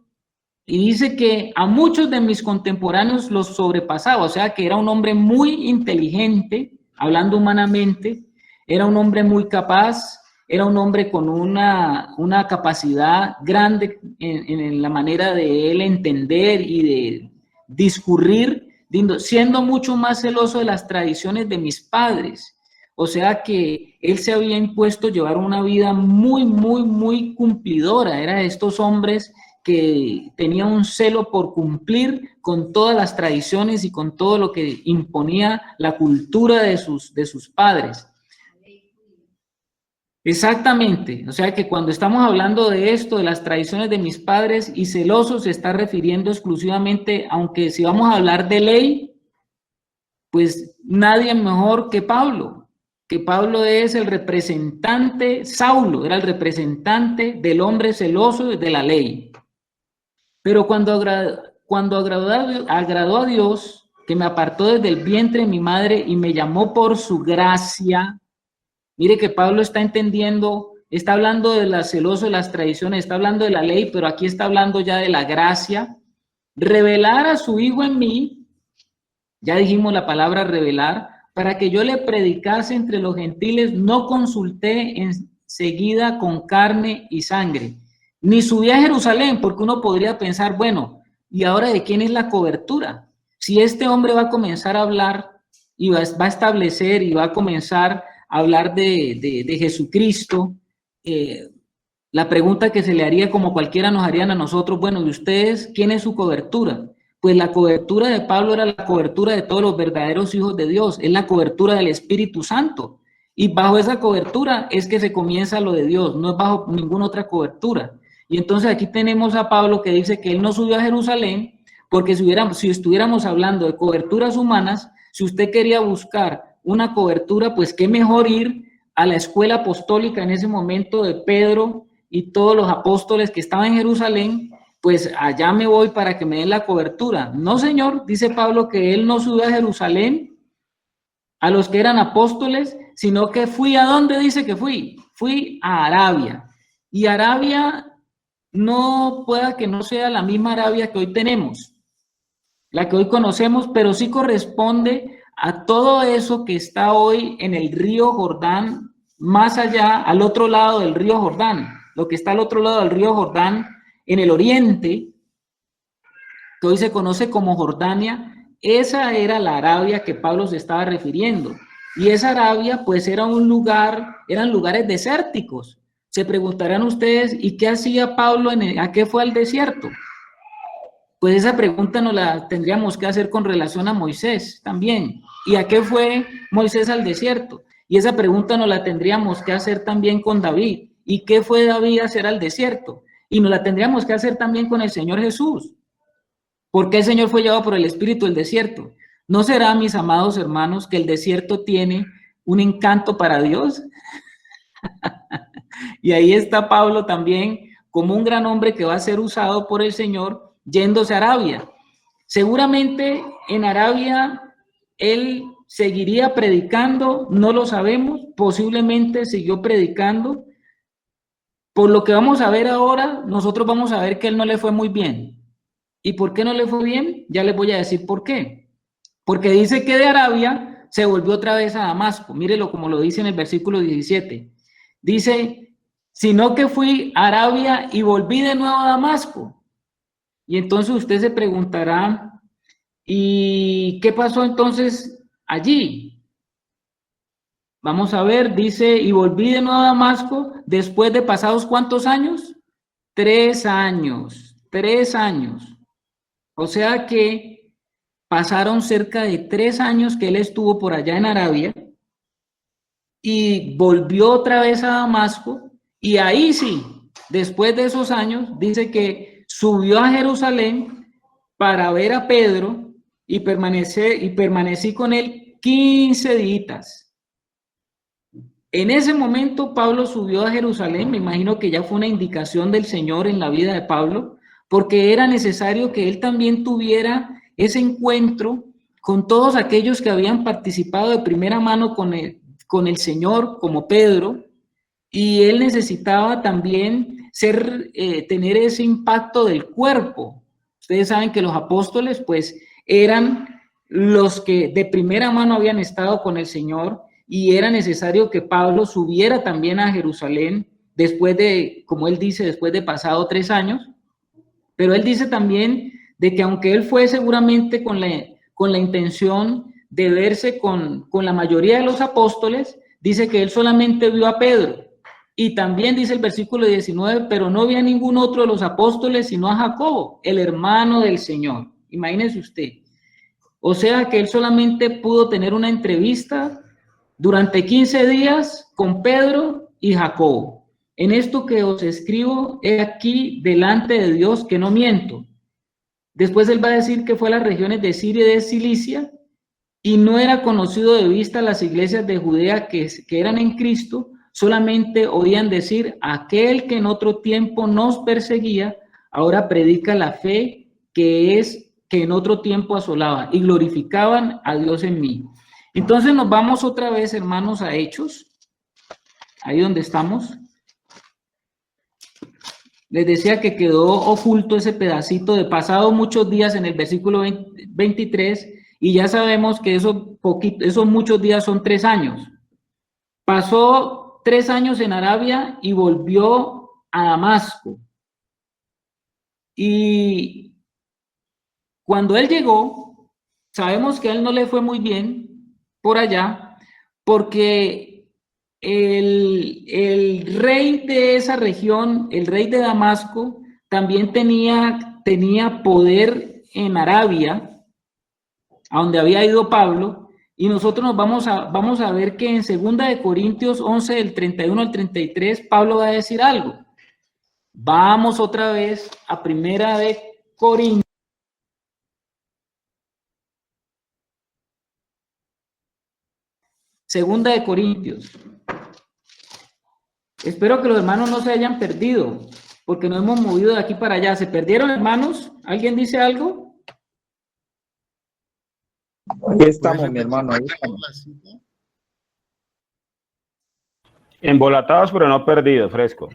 Y dice que a muchos de mis contemporáneos los sobrepasaba, o sea que era un hombre muy inteligente, hablando humanamente, era un hombre muy capaz, era un hombre con una capacidad grande en la manera de él entender y de discurrir, siendo mucho más celoso de las tradiciones de mis padres. O sea que él se había impuesto llevar una vida muy cumplidora, era de estos hombres que tenía un celo por cumplir con todas las tradiciones y con todo lo que imponía la cultura de sus padres. Exactamente, o sea que cuando estamos hablando de esto, de las tradiciones de mis padres y celoso, se está refiriendo exclusivamente, aunque si vamos a hablar de ley, pues nadie mejor que Pablo es el representante, Saulo era el representante del hombre celoso de la ley. Pero cuando agradó a Dios, que me apartó desde el vientre de mi madre y me llamó por su gracia, mire que Pablo está entendiendo, está hablando de la celoso de las tradiciones, está hablando de la ley, pero aquí está hablando ya de la gracia, revelar a su Hijo en mí, ya dijimos la palabra revelar, para que yo le predicase entre los gentiles, no consulté enseguida con carne y sangre, ni subí a Jerusalén, porque uno podría pensar, bueno, ¿y ahora de quién es la cobertura? Si este hombre va a comenzar a hablar y va a establecer y va a comenzar a hablar de Jesucristo, la pregunta que se le haría, como cualquiera nos harían a nosotros, bueno, ¿y ustedes quién es su cobertura? Pues la cobertura de Pablo era la cobertura de todos los verdaderos hijos de Dios, es la cobertura del Espíritu Santo. Y bajo esa cobertura es que se comienza lo de Dios, no es bajo ninguna otra cobertura. Y entonces aquí tenemos a Pablo que dice que él no subió a Jerusalén, porque si estuviéramos hablando de coberturas humanas, si usted quería buscar una cobertura, pues qué mejor ir a la escuela apostólica en ese momento de Pedro y todos los apóstoles que estaban en Jerusalén, pues allá me voy para que me den la cobertura. No, señor, dice Pablo que él no subió a Jerusalén a los que eran apóstoles, sino que fui, ¿a dónde dice que fui? Fui a Arabia. Y Arabia no pueda que no sea la misma Arabia que hoy tenemos, la que hoy conocemos, pero sí corresponde a todo eso que está hoy en el río Jordán, más allá, al otro lado del río Jordán, lo que está al otro lado del río Jordán, en el oriente, que hoy se conoce como Jordania, esa era la Arabia que Pablo se estaba refiriendo. Y esa Arabia, pues, era un lugar, eran lugares desérticos. Se preguntarán ustedes, ¿y qué hacía Pablo? ¿A qué fue al desierto? Pues esa pregunta nos la tendríamos que hacer con relación a Moisés también. ¿Y a qué fue Moisés al desierto? Y esa pregunta nos la tendríamos que hacer también con David. ¿Y qué fue David a hacer al desierto? Y nos la tendríamos que hacer también con el Señor Jesús. ¿Por qué el Señor fue llevado por el Espíritu al desierto? ¿No será, mis amados hermanos, que el desierto tiene un encanto para Dios? Y ahí está Pablo también como un gran hombre que va a ser usado por el Señor yéndose a Arabia. Seguramente en Arabia él seguiría predicando, no lo sabemos, posiblemente siguió predicando. Por lo que vamos a ver ahora, nosotros vamos a ver que él no le fue muy bien. ¿Y por qué no le fue bien? Ya les voy a decir por qué. Porque dice que de Arabia se volvió otra vez a Damasco. Mírelo como lo dice en el versículo 17. Dice, sino que fui a Arabia y volví de nuevo a Damasco. Y entonces usted se preguntará, ¿y qué pasó entonces allí? Vamos a ver, dice, y volví de nuevo a Damasco después de pasados ¿cuántos años? 3 años, 3 años. O sea que pasaron cerca de 3 años que él estuvo por allá en Arabia y volvió otra vez a Damasco y ahí sí, después de esos años, dice que subió a Jerusalén para ver a Pedro y permanecí con él 15 días. En ese momento Pablo subió a Jerusalén, me imagino que ya fue una indicación del Señor en la vida de Pablo, porque era necesario que él también tuviera ese encuentro con todos aquellos que habían participado de primera mano con el Señor, como Pedro, y él necesitaba también tener ese impacto del cuerpo. Ustedes saben que los apóstoles pues eran los que de primera mano habían estado con el Señor, y era necesario que Pablo subiera también a Jerusalén después de, como él dice, después de pasado 3 años, pero él dice también de que aunque él fue seguramente con la intención de verse con la mayoría de los apóstoles, dice que él solamente vio a Pedro, y también dice el versículo 19, pero no vio a ningún otro de los apóstoles sino a Jacobo, el hermano del Señor. Imagínese usted. O sea que él solamente pudo tener una entrevista durante 15 días con Pedro y Jacobo. En esto que os escribo, he aquí delante de Dios que no miento. Después él va a decir que fue a las regiones de Siria y de Cilicia y no era conocido de vista las iglesias de Judea que eran en Cristo, solamente oían decir, aquel que en otro tiempo nos perseguía, ahora predica la fe que en otro tiempo asolaba, y glorificaban a Dios en mí. Entonces nos vamos otra vez, hermanos, a Hechos, ahí donde estamos. Les decía que quedó oculto ese pedacito de pasado muchos días en el versículo 23, y ya sabemos que esos muchos días son 3 años. Pasó 3 años en Arabia y volvió a Damasco. Y cuando él llegó, sabemos que a él no le fue muy bien por allá, porque el rey de esa región, el rey de Damasco, también tenía poder en Arabia, a donde había ido Pablo, y nosotros nos vamos a ver que en 2 de Corintios 11, del 31 al 33, Pablo va a decir algo. Vamos otra vez a 1 de Corintios. Segunda de Corintios. Espero que los hermanos no se hayan perdido, porque nos hemos movido de aquí para allá. ¿Se perdieron, hermanos? ¿Alguien dice algo? Ahí estamos, mi hermano. Ahí estamos. Embolatados, pero no perdidos, fresco.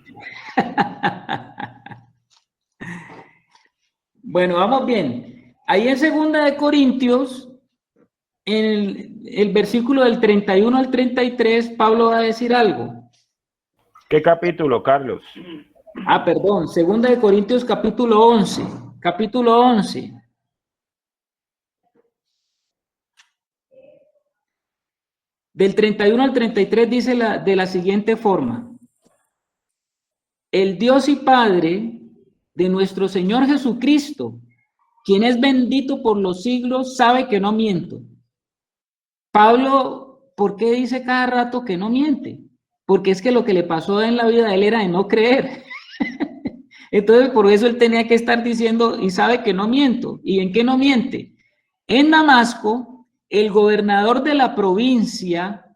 Bueno, vamos bien. Ahí en 2 de Corintios, en el versículo del 31 al 33, Pablo va a decir algo. ¿Qué capítulo, Carlos? Perdón, 2 de Corintios capítulo 11. Capítulo 11. Del 31 al 33 dice de la siguiente forma: el Dios y Padre de nuestro Señor Jesucristo, quien es bendito por los siglos, sabe que no miento. Pablo, ¿por qué dice cada rato que no miente? Porque es que lo que le pasó en la vida de él era de no creer. Entonces, por eso él tenía que estar diciendo, y sabe que no miento. ¿Y en qué no miente? En Damasco, el gobernador de la provincia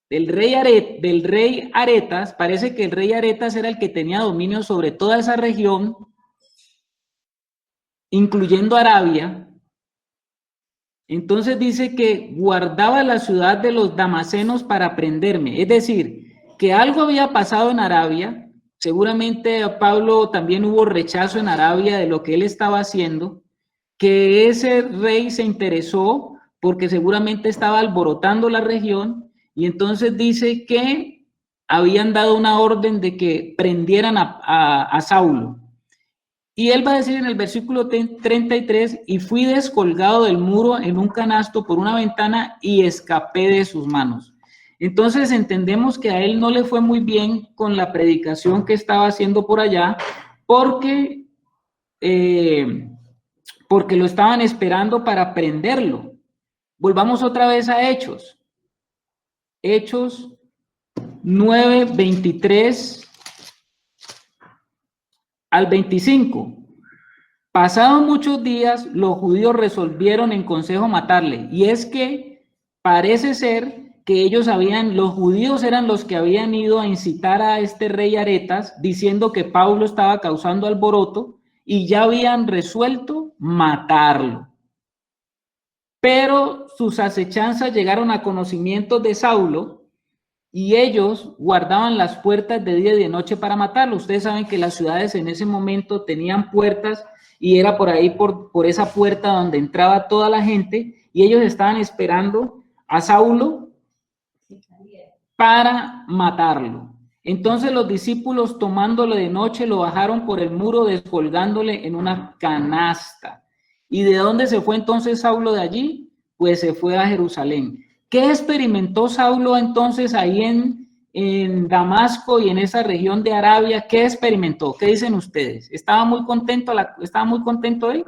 del rey Aretas, parece que el rey Aretas era el que tenía dominio sobre toda esa región, incluyendo Arabia. Entonces dice que guardaba la ciudad de los damasenos para prenderme. Es decir, que algo había pasado en Arabia. Seguramente a Pablo también hubo rechazo en Arabia de lo que él estaba haciendo, que ese rey se interesó porque seguramente estaba alborotando la región, y entonces dice que habían dado una orden de que prendieran a Saulo. Y él va a decir en el versículo 33, y fui descolgado del muro en un canasto por una ventana y escapé de sus manos. Entonces entendemos que a él no le fue muy bien con la predicación que estaba haciendo por allá, porque, porque lo estaban esperando para prenderlo. Volvamos otra vez a Hechos. Hechos 9, 23 al 25. Pasados muchos días, los judíos resolvieron en consejo matarle. Y es que parece ser que los judíos eran los que habían ido a incitar a este rey Aretas, diciendo que Pablo estaba causando alboroto, y ya habían resuelto matarlo. Pero sus acechanzas llegaron a conocimiento de Saulo, y ellos guardaban las puertas de día y de noche para matarlo. Ustedes saben que las ciudades en ese momento tenían puertas, y era por ahí, por esa puerta donde entraba toda la gente, y ellos estaban esperando a Saulo para matarlo. Entonces los discípulos, tomándolo de noche, lo bajaron por el muro, descolgándole en una canasta. ¿Y de dónde se fue entonces Saulo de allí? Pues se fue a Jerusalén. ¿Qué experimentó Saulo entonces ahí en Damasco y en esa región de Arabia? ¿Qué experimentó? ¿Qué dicen ustedes? ¿Estaba muy contento él?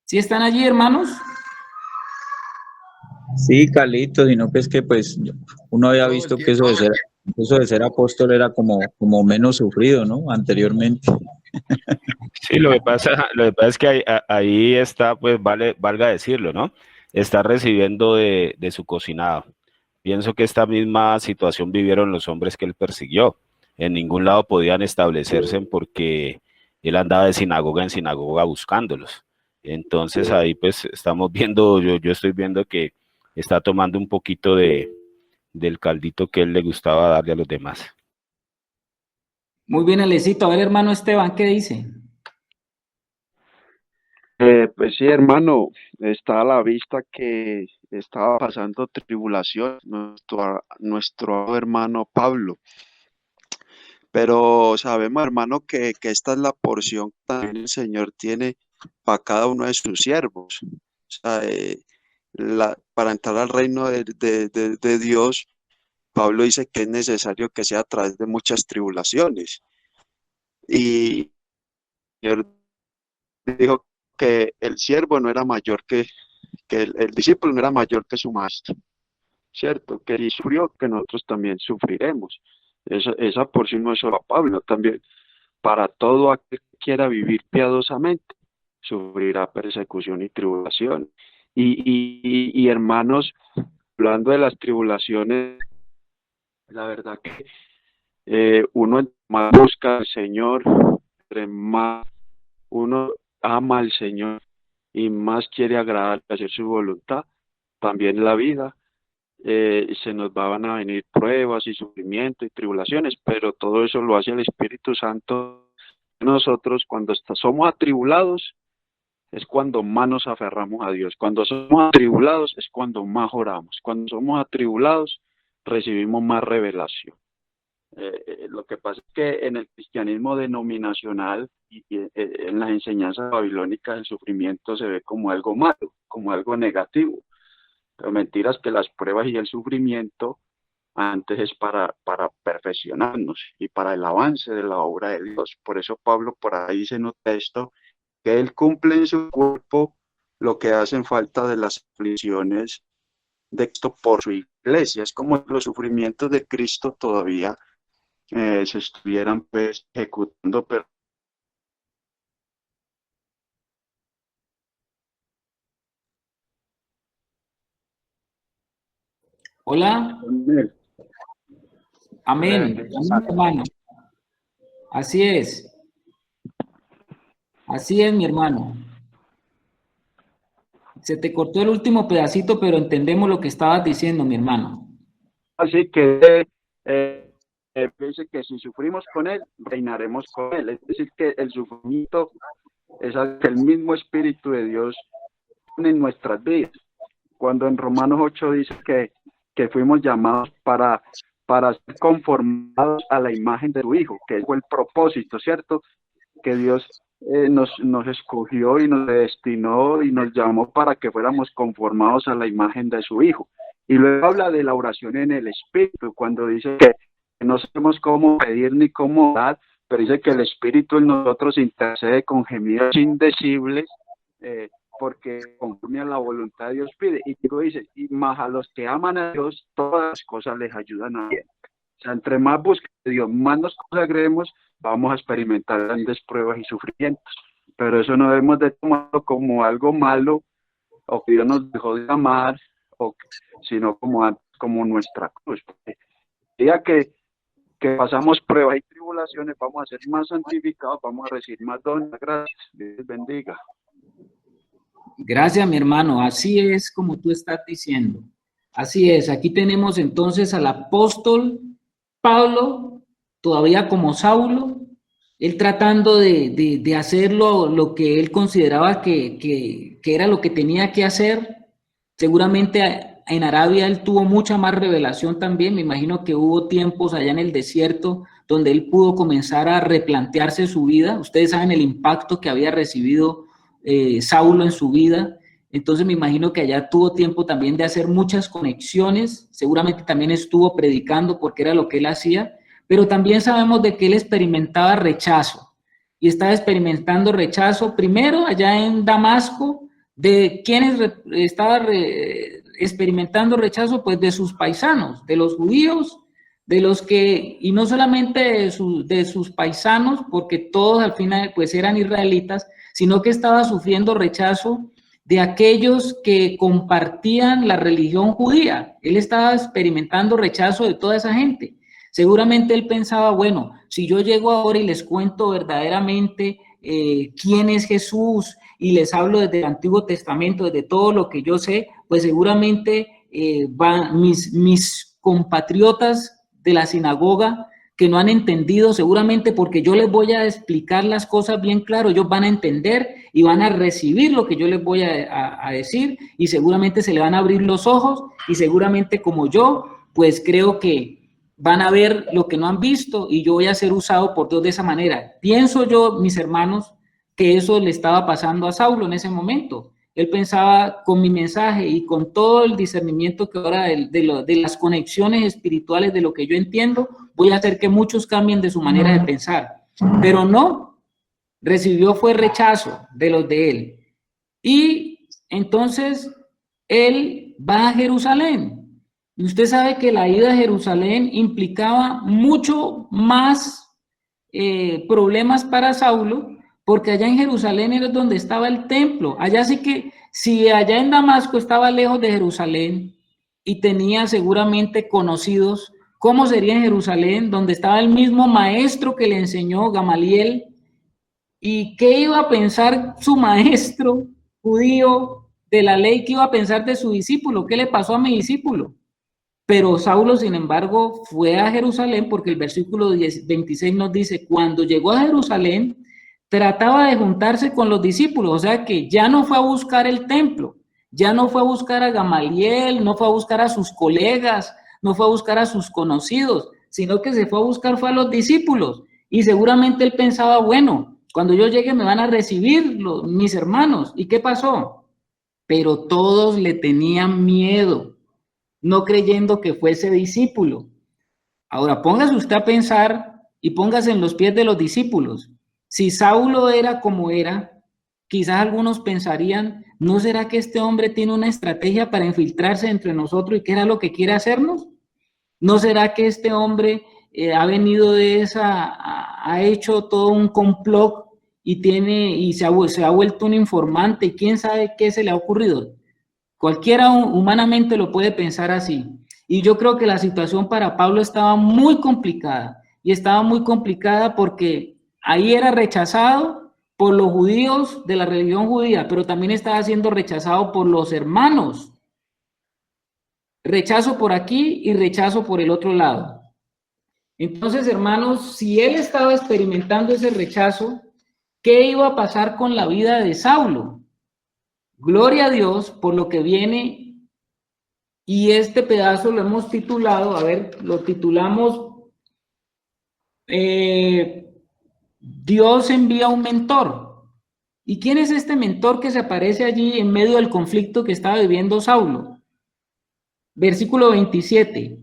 ¿Sí están allí, hermanos? Sí, Carlitos, sino que es que pues uno había visto que eso de ser apóstol era como menos sufrido, ¿no? Anteriormente. Sí, lo que pasa es que ahí está, pues valga decirlo, ¿no? Está recibiendo de su cocinado. Pienso que esta misma situación vivieron los hombres que él persiguió. En ningún lado podían establecerse porque él andaba de sinagoga en sinagoga buscándolos. Entonces ahí pues estamos viendo, yo estoy viendo que está tomando un poquito del caldito que él le gustaba darle a los demás. Muy bien, Alecito. A ver, hermano Esteban, ¿qué dice? Pues sí, hermano, está a la vista que estaba pasando tribulación nuestro hermano Pablo, pero sabemos, hermano, que esta es la porción que también el Señor tiene para cada uno de sus siervos. O sea, para entrar al reino de Dios, Pablo dice que es necesario que sea a través de muchas tribulaciones. Y el Señor dijo que el siervo no era mayor que el discípulo no era mayor que su maestro, ¿cierto? Que él sufrió, que nosotros también sufriremos. Esa porción no es solo para Pablo, también para todo aquel que quiera vivir piadosamente, sufrirá persecución y tribulación. Y hermanos, hablando de las tribulaciones, la verdad que uno entre más busca al Señor, entre más uno ama al Señor y más quiere agradar, hacer su voluntad, también la vida, se nos van a venir pruebas y sufrimiento y tribulaciones, pero todo eso lo hace el Espíritu Santo. Nosotros cuando somos atribulados es cuando más nos aferramos a Dios, cuando somos atribulados es cuando más oramos, cuando somos atribulados recibimos más revelación. Lo que pasa es que en el cristianismo denominacional y en las enseñanzas babilónicas el sufrimiento se ve como algo malo, como algo negativo. Pero mentiras que las pruebas y el sufrimiento antes es para perfeccionarnos y para el avance de la obra de Dios. Por eso Pablo por ahí dice en un texto que Él cumple en su cuerpo lo que hacen falta de las aflicciones de Cristo por su iglesia. Es como los sufrimientos de Cristo todavía se estuvieran pues ejecutando, pero Hola, amén, amén, hermano. Así es, mi hermano. Se te cortó el último pedacito, pero entendemos lo que estabas diciendo, mi hermano. así que dice que si sufrimos con Él, reinaremos con Él. Es decir, que el sufrimiento es algo que el mismo Espíritu de Dios pone en nuestras vidas. Cuando en Romanos 8 dice que fuimos llamados para ser conformados a la imagen de su Hijo, que fue el propósito, ¿cierto? Que Dios nos escogió y nos destinó y nos llamó para que fuéramos conformados a la imagen de su Hijo. Y luego habla de la oración en el Espíritu, cuando dice que no sabemos cómo pedir ni cómo orar, pero dice que el Espíritu en nosotros intercede con gemidos indecibles, porque conforme a la voluntad de Dios pide. Y luego dice, y más a los que aman a Dios, todas las cosas les ayudan a bien. O sea, entre más busquemos a Dios, más nos consagremos, vamos a experimentar grandes pruebas y sufrimientos. Pero eso no debemos de tomarlo como algo malo, o que Dios nos dejó de amar, sino como nuestra cruz. Ya que pasamos pruebas y tribulaciones, vamos a ser más santificados, vamos a recibir más dones. Gracias, Dios bendiga. Gracias, mi hermano. Así es como tú estás diciendo. Así es. Aquí tenemos entonces al apóstol Pablo, todavía como Saulo, él tratando de hacer lo que él consideraba que era lo que tenía que hacer. Seguramente en Arabia él tuvo mucha más revelación también. Me imagino que hubo tiempos allá en el desierto donde él pudo comenzar a replantearse su vida. Ustedes saben el impacto que había recibido Saulo en su vida. Entonces me imagino que allá tuvo tiempo también de hacer muchas conexiones. Seguramente también estuvo predicando porque era lo que él hacía, pero también sabemos de que él experimentaba rechazo y estaba experimentando rechazo primero allá en Damasco. ¿De quiénes estaba experimentando rechazo? Pues de sus paisanos, de los judíos, de los que, y no solamente de sus paisanos, porque todos al final pues eran israelitas, sino que estaba sufriendo rechazo de aquellos que compartían la religión judía. Él estaba experimentando rechazo de toda esa gente. Seguramente él pensaba, bueno, si yo llego ahora y les cuento verdaderamente quién es Jesús y les hablo desde el Antiguo Testamento, desde todo lo que yo sé, pues seguramente mis compatriotas de la sinagoga que no han entendido, seguramente porque yo les voy a explicar las cosas bien claro, ellos van a entender y van a recibir lo que yo les voy a decir, y seguramente se le van a abrir los ojos, y seguramente como yo, pues creo que van a ver lo que no han visto, y yo voy a ser usado por Dios de esa manera. Pienso yo, mis hermanos, que eso le estaba pasando a Saulo en ese momento. Él pensaba, con mi mensaje y con todo el discernimiento que ahora de las conexiones espirituales, de lo que yo entiendo, voy a hacer que muchos cambien de su manera de pensar. Pero no, recibió fue rechazo de los de él. Y entonces él va a Jerusalén. Y usted sabe que la ida a Jerusalén implicaba mucho más problemas para Saulo, porque allá en Jerusalén era donde estaba el templo. Allá sí que, si allá en Damasco estaba lejos de Jerusalén y tenía seguramente conocidos, ¿cómo sería en Jerusalén, donde estaba el mismo maestro que le enseñó, Gamaliel? ¿Y qué iba a pensar su maestro judío de la ley? ¿Qué iba a pensar de su discípulo? ¿Qué le pasó a mi discípulo? Pero Saulo, sin embargo, fue a Jerusalén, porque el versículo 26 nos dice, cuando llegó a Jerusalén, trataba de juntarse con los discípulos, o sea que ya no fue a buscar el templo, ya no fue a buscar a Gamaliel, no fue a buscar a sus colegas, no fue a buscar a sus conocidos, sino que se fue a buscar fue a los discípulos. Y seguramente él pensaba, bueno, cuando yo llegue me van a recibir mis hermanos. ¿Y qué pasó? Pero todos le tenían miedo, no creyendo que fuese discípulo. Ahora, póngase usted a pensar y póngase en los pies de los discípulos. Si Saulo era como era, quizás algunos pensarían, ¿no será que este hombre tiene una estrategia para infiltrarse entre nosotros y qué era lo que quiere hacernos? ¿No será que este hombre ha venido de ha hecho todo un complot y se ha vuelto un informante y quién sabe qué se le ha ocurrido? Cualquiera humanamente lo puede pensar así. Y yo creo que la situación para Pablo estaba muy complicada. Y estaba muy complicada porque ahí era rechazado por los judíos de la religión judía, pero también estaba siendo rechazado por los hermanos. Rechazo por aquí y rechazo por el otro lado. Entonces, hermanos, si él estaba experimentando ese rechazo, ¿qué iba a pasar con la vida de Saulo? Gloria a Dios por lo que viene, y este pedazo lo hemos titulado, a ver, lo titulamos Dios envía un mentor. ¿Y quién es este mentor que se aparece allí en medio del conflicto que estaba viviendo Saulo? Versículo 27,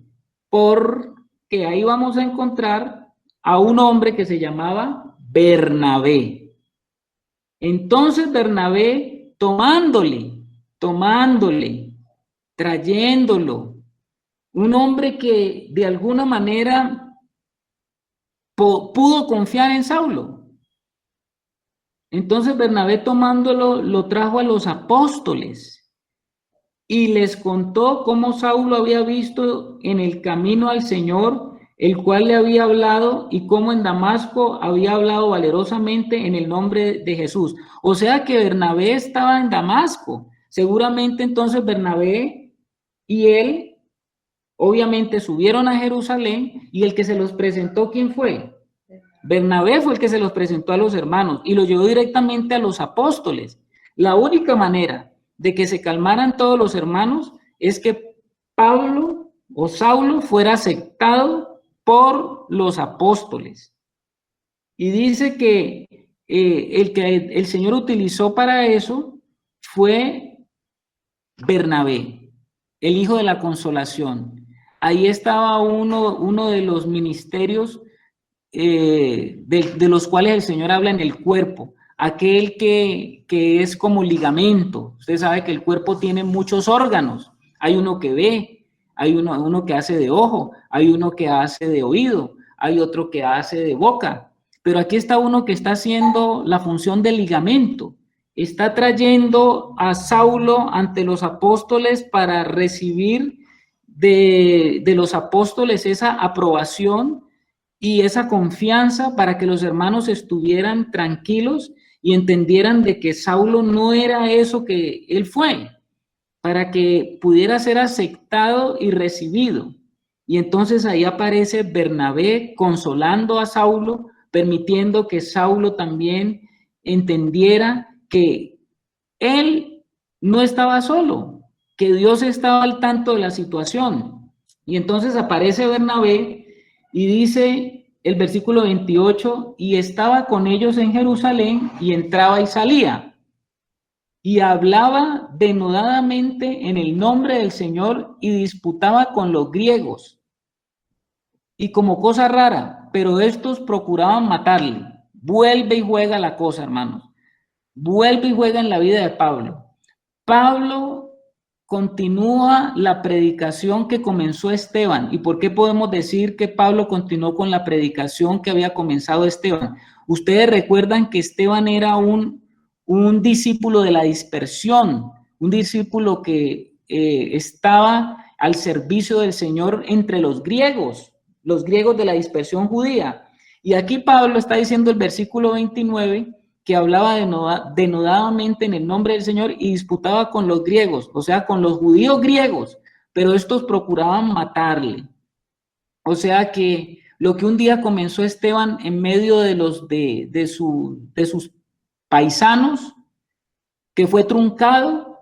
porque ahí vamos a encontrar a un hombre que se llamaba Bernabé. Entonces Bernabé, tomándole, trayéndolo, un hombre que de alguna manera pudo confiar en Saulo. Entonces Bernabé tomándolo, lo trajo a los apóstoles y les contó cómo Saulo había visto en el camino al Señor, el cual le había hablado, y cómo en Damasco había hablado valerosamente en el nombre de Jesús. O sea que Bernabé estaba en Damasco. Seguramente entonces Bernabé y él obviamente subieron a Jerusalén, y el que se los presentó, ¿quién fue? Bernabé fue el que se los presentó a los hermanos y los llevó directamente a los apóstoles. La única manera de que se calmaran todos los hermanos es que Pablo o Saulo fuera aceptado por los apóstoles. Y dice que el que el Señor utilizó para eso fue Bernabé, el hijo de la consolación. Ahí estaba uno de los ministerios de los cuales el Señor habla en el cuerpo, aquel que es como ligamento. Usted sabe que el cuerpo tiene muchos órganos. Hay uno que ve, hay uno que hace de ojo, hay uno que hace de oído, hay otro que hace de boca. Pero aquí está uno que está haciendo la función de ligamento. Está trayendo a Saulo ante los apóstoles para recibir de los apóstoles esa aprobación y esa confianza para que los hermanos estuvieran tranquilos y entendieran de que Saulo no era eso que él fue, para que pudiera ser aceptado y recibido. Y entonces ahí aparece Bernabé consolando a Saulo, permitiendo que Saulo también entendiera que él no estaba solo, que Dios estaba al tanto de la situación. Y entonces aparece Bernabé y dice el versículo 28, y estaba con ellos en Jerusalén y entraba y salía y hablaba denodadamente en el nombre del Señor y disputaba con los griegos. Y como cosa rara, pero estos procuraban matarle. Vuelve y juega la cosa, hermanos. Vuelve y juega en la vida de Pablo. Pablo continúa la predicación que comenzó Esteban. ¿Y por qué podemos decir que Pablo continuó con la predicación que había comenzado Esteban? Ustedes recuerdan que Esteban era un discípulo de la dispersión, un discípulo que estaba al servicio del Señor entre los griegos de la dispersión judía. Y aquí Pablo está diciendo el versículo 29 que hablaba denodadamente en el nombre del Señor y disputaba con los griegos, o sea, con los judíos griegos, pero estos procuraban matarle. O sea que lo que un día comenzó Esteban en medio de sus paisanos, que fue truncado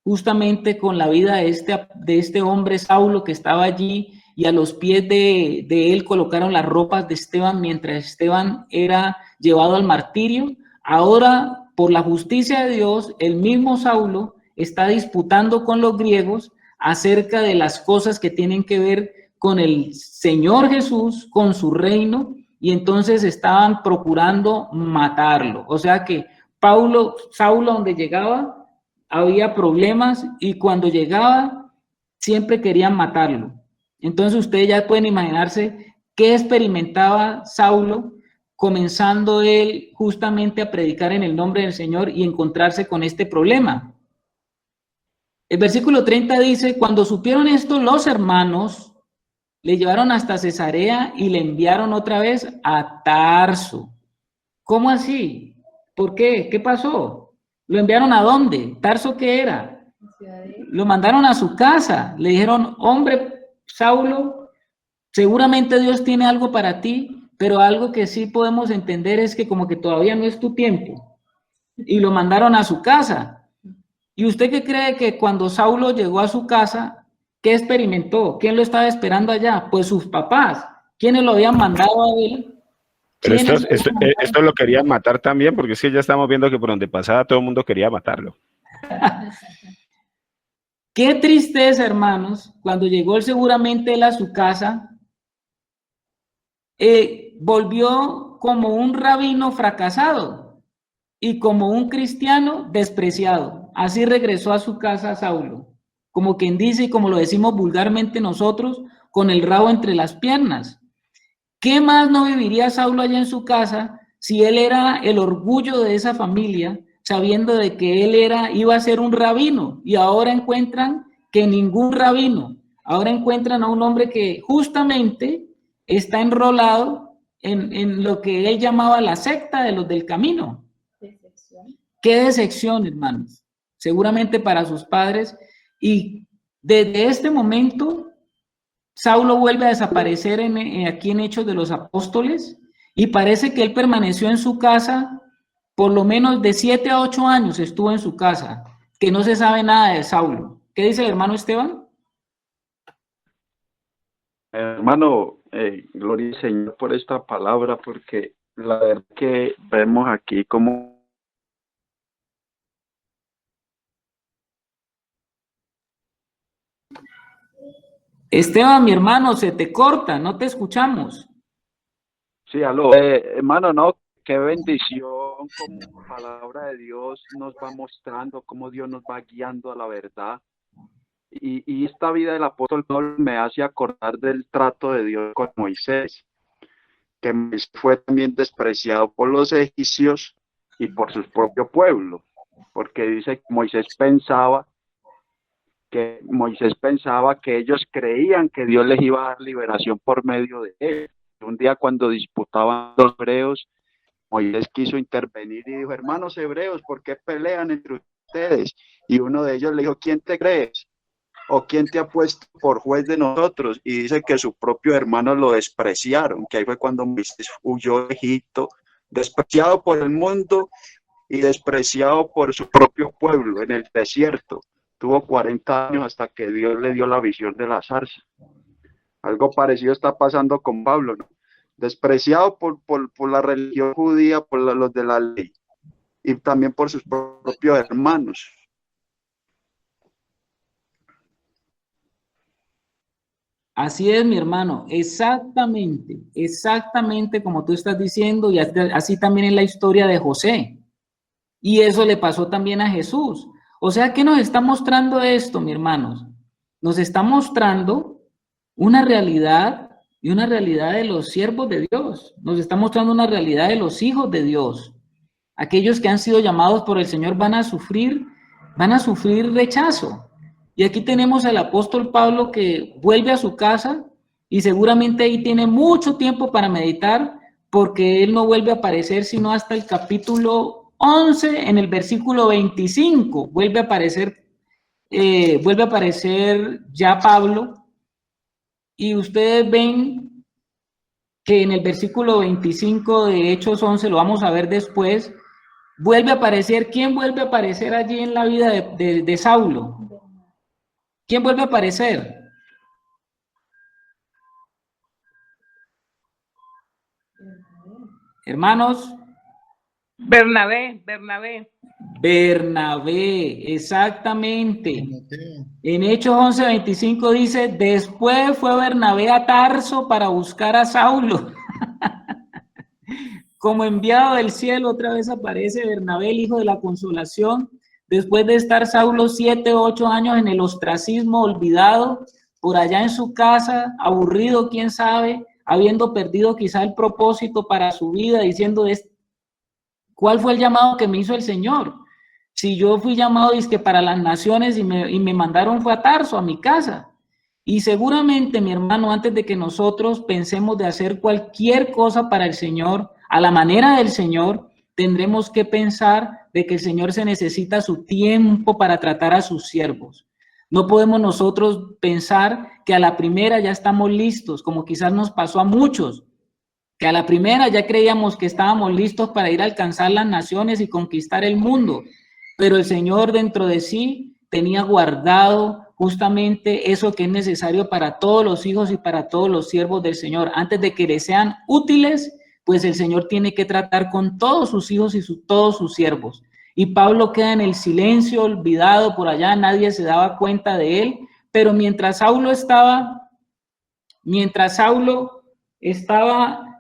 justamente con la vida de este hombre Saulo que estaba allí y a los pies de él colocaron las ropas de Esteban mientras Esteban era llevado al martirio. Ahora, por la justicia de Dios, el mismo Saulo está disputando con los griegos acerca de las cosas que tienen que ver con el Señor Jesús, con su reino, y entonces estaban procurando matarlo. O sea que Saulo donde llegaba, había problemas, y cuando llegaba, siempre querían matarlo. Entonces ustedes ya pueden imaginarse qué experimentaba Saulo, comenzando él justamente a predicar en el nombre del Señor y encontrarse con este problema. El versículo 30 dice, cuando supieron esto, los hermanos le llevaron hasta Cesarea y le enviaron otra vez a Tarso. ¿Cómo así? ¿Por qué? ¿Qué pasó? ¿Lo enviaron a dónde? ¿Tarso qué era? Lo mandaron a su casa. Le dijeron, hombre, Saulo, seguramente Dios tiene algo para ti, pero algo que sí podemos entender es que como que todavía no es tu tiempo. Y lo mandaron a su casa. ¿Y usted qué cree que cuando Saulo llegó a su casa, qué experimentó? ¿Quién lo estaba esperando allá? Pues sus papás. ¿Quiénes lo habían mandado a él? Pero esto lo querían matar también, porque es que ya estamos viendo que por donde pasaba todo el mundo quería matarlo. Qué tristeza, hermanos, cuando llegó seguramente él a su casa, volvió como un rabino fracasado y como un cristiano despreciado. Así regresó a su casa Saulo, como quien dice, y como lo decimos vulgarmente nosotros, con el rabo entre las piernas. ¿Qué más no viviría Saulo allá en su casa si él era el orgullo de esa familia, sabiendo de que él iba a ser un rabino? Y ahora encuentran que ningún rabino, ahora encuentran a un hombre que justamente está enrolado en lo que él llamaba la secta de los del camino. Decepción. Qué decepción, hermanos, seguramente para sus padres. Y desde este momento Saulo vuelve a desaparecer aquí en Hechos de los Apóstoles, y parece que él permaneció en su casa por lo menos de 7 a 8 años estuvo en su casa, que no se sabe nada de Saulo. ¿Qué dice el hermano Esteban? Hermano, gloria al Señor por esta palabra, porque la verdad que vemos aquí como Esteban, mi hermano, se te corta, no te escuchamos. Sí, aló. Hermano, no, qué bendición como la palabra de Dios nos va mostrando, cómo Dios nos va guiando a la verdad. Y esta vida del apóstol Pablo me hace acordar del trato de Dios con Moisés, que Moisés fue también despreciado por los egipcios y por su propio pueblo, porque dice que Moisés pensaba que ellos creían que Dios les iba a dar liberación por medio de él. Un día cuando disputaban los hebreos, Moisés quiso intervenir y dijo, hermanos hebreos, ¿por qué pelean entre ustedes? Y uno de ellos le dijo, ¿quién te crees? ¿O quién te ha puesto por juez de nosotros? Y dice que sus propios hermanos lo despreciaron, que ahí fue cuando Moisés huyó de Egipto, despreciado por el mundo y despreciado por su propio pueblo en el desierto. Tuvo 40 años hasta que Dios le dio la visión de la zarza. Algo parecido está pasando con Pablo, ¿no? Despreciado por la religión judía, por los de la ley, y también por sus propios hermanos. Así es, mi hermano, exactamente como tú estás diciendo, y así también es la historia de José. Y eso le pasó también a Jesús. O sea, ¿qué nos está mostrando esto, mi hermanos? Nos está mostrando una realidad, y una realidad de los siervos de Dios. Nos está mostrando una realidad de los hijos de Dios. Aquellos que han sido llamados por el Señor van a sufrir rechazo. Y aquí tenemos al apóstol Pablo que vuelve a su casa y seguramente ahí tiene mucho tiempo para meditar, porque él no vuelve a aparecer sino hasta el capítulo 11, en el versículo 25, vuelve a aparecer ya Pablo, y ustedes ven que en el versículo 25 de Hechos 11, lo vamos a ver después, vuelve a aparecer. ¿Quién vuelve a aparecer allí en la vida de Saulo? ¿Quién vuelve a aparecer? Hermanos. Bernabé. Bernabé, exactamente. Timoteo. En Hechos 11:25 dice, después fue Bernabé a Tarso para buscar a Saulo. Como enviado del cielo, otra vez aparece Bernabé, el hijo de la consolación, después de estar Saulo 7 o 8 años en el ostracismo, olvidado, por allá en su casa, aburrido, quién sabe, habiendo perdido quizá el propósito para su vida, diciendo, ¿cuál fue el llamado que me hizo el Señor? Si yo fui llamado dizque para las naciones y me mandaron fue a Tarso, a mi casa. Y seguramente, mi hermano, antes de que nosotros pensemos de hacer cualquier cosa para el Señor, a la manera del Señor, tendremos que pensar de que el Señor se necesita su tiempo para tratar a sus siervos. No podemos nosotros pensar que a la primera ya estamos listos, como quizás nos pasó a muchos, que a la primera ya creíamos que estábamos listos para ir a alcanzar las naciones y conquistar el mundo, pero el Señor dentro de sí tenía guardado justamente eso que es necesario para todos los hijos y para todos los siervos del Señor. Antes de que les sean útiles, pues el Señor tiene que tratar con todos sus hijos y todos sus siervos. Y Pablo queda en el silencio, olvidado por allá, nadie se daba cuenta de él, pero mientras Saulo estaba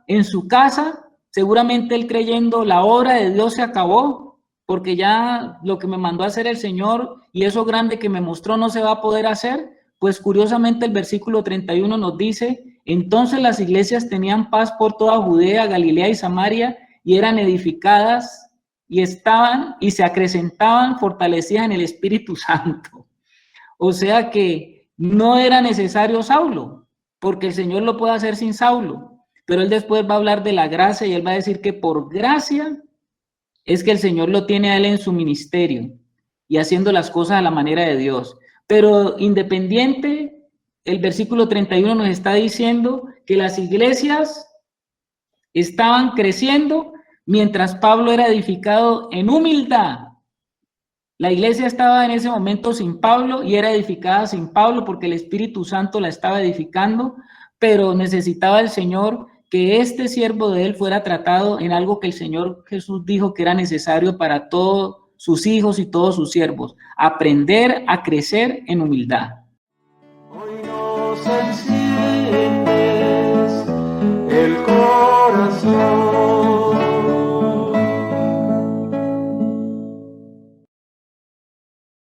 en su casa, seguramente él creyendo la obra de Dios se acabó, porque ya lo que me mandó a hacer el Señor y eso grande que me mostró no se va a poder hacer. Pues curiosamente el versículo 31 nos dice, entonces las iglesias tenían paz por toda Judea, Galilea y Samaria, y eran edificadas y se acrecentaban fortalecidas en el Espíritu Santo. O sea que no era necesario Saulo, porque el Señor lo puede hacer sin Saulo, pero él después va a hablar de la gracia y él va a decir que por gracia es que el Señor lo tiene a él en su ministerio y haciendo las cosas a la manera de Dios. Pero independiente, el versículo 31 nos está diciendo que las iglesias estaban creciendo mientras Pablo era edificado en humildad. La iglesia estaba en ese momento sin Pablo y era edificada sin Pablo porque el Espíritu Santo la estaba edificando, pero necesitaba el Señor que este siervo de él fuera tratado en algo que el Señor Jesús dijo que era necesario para todos sus hijos y todos sus siervos, aprender a crecer en humildad. Hoy nos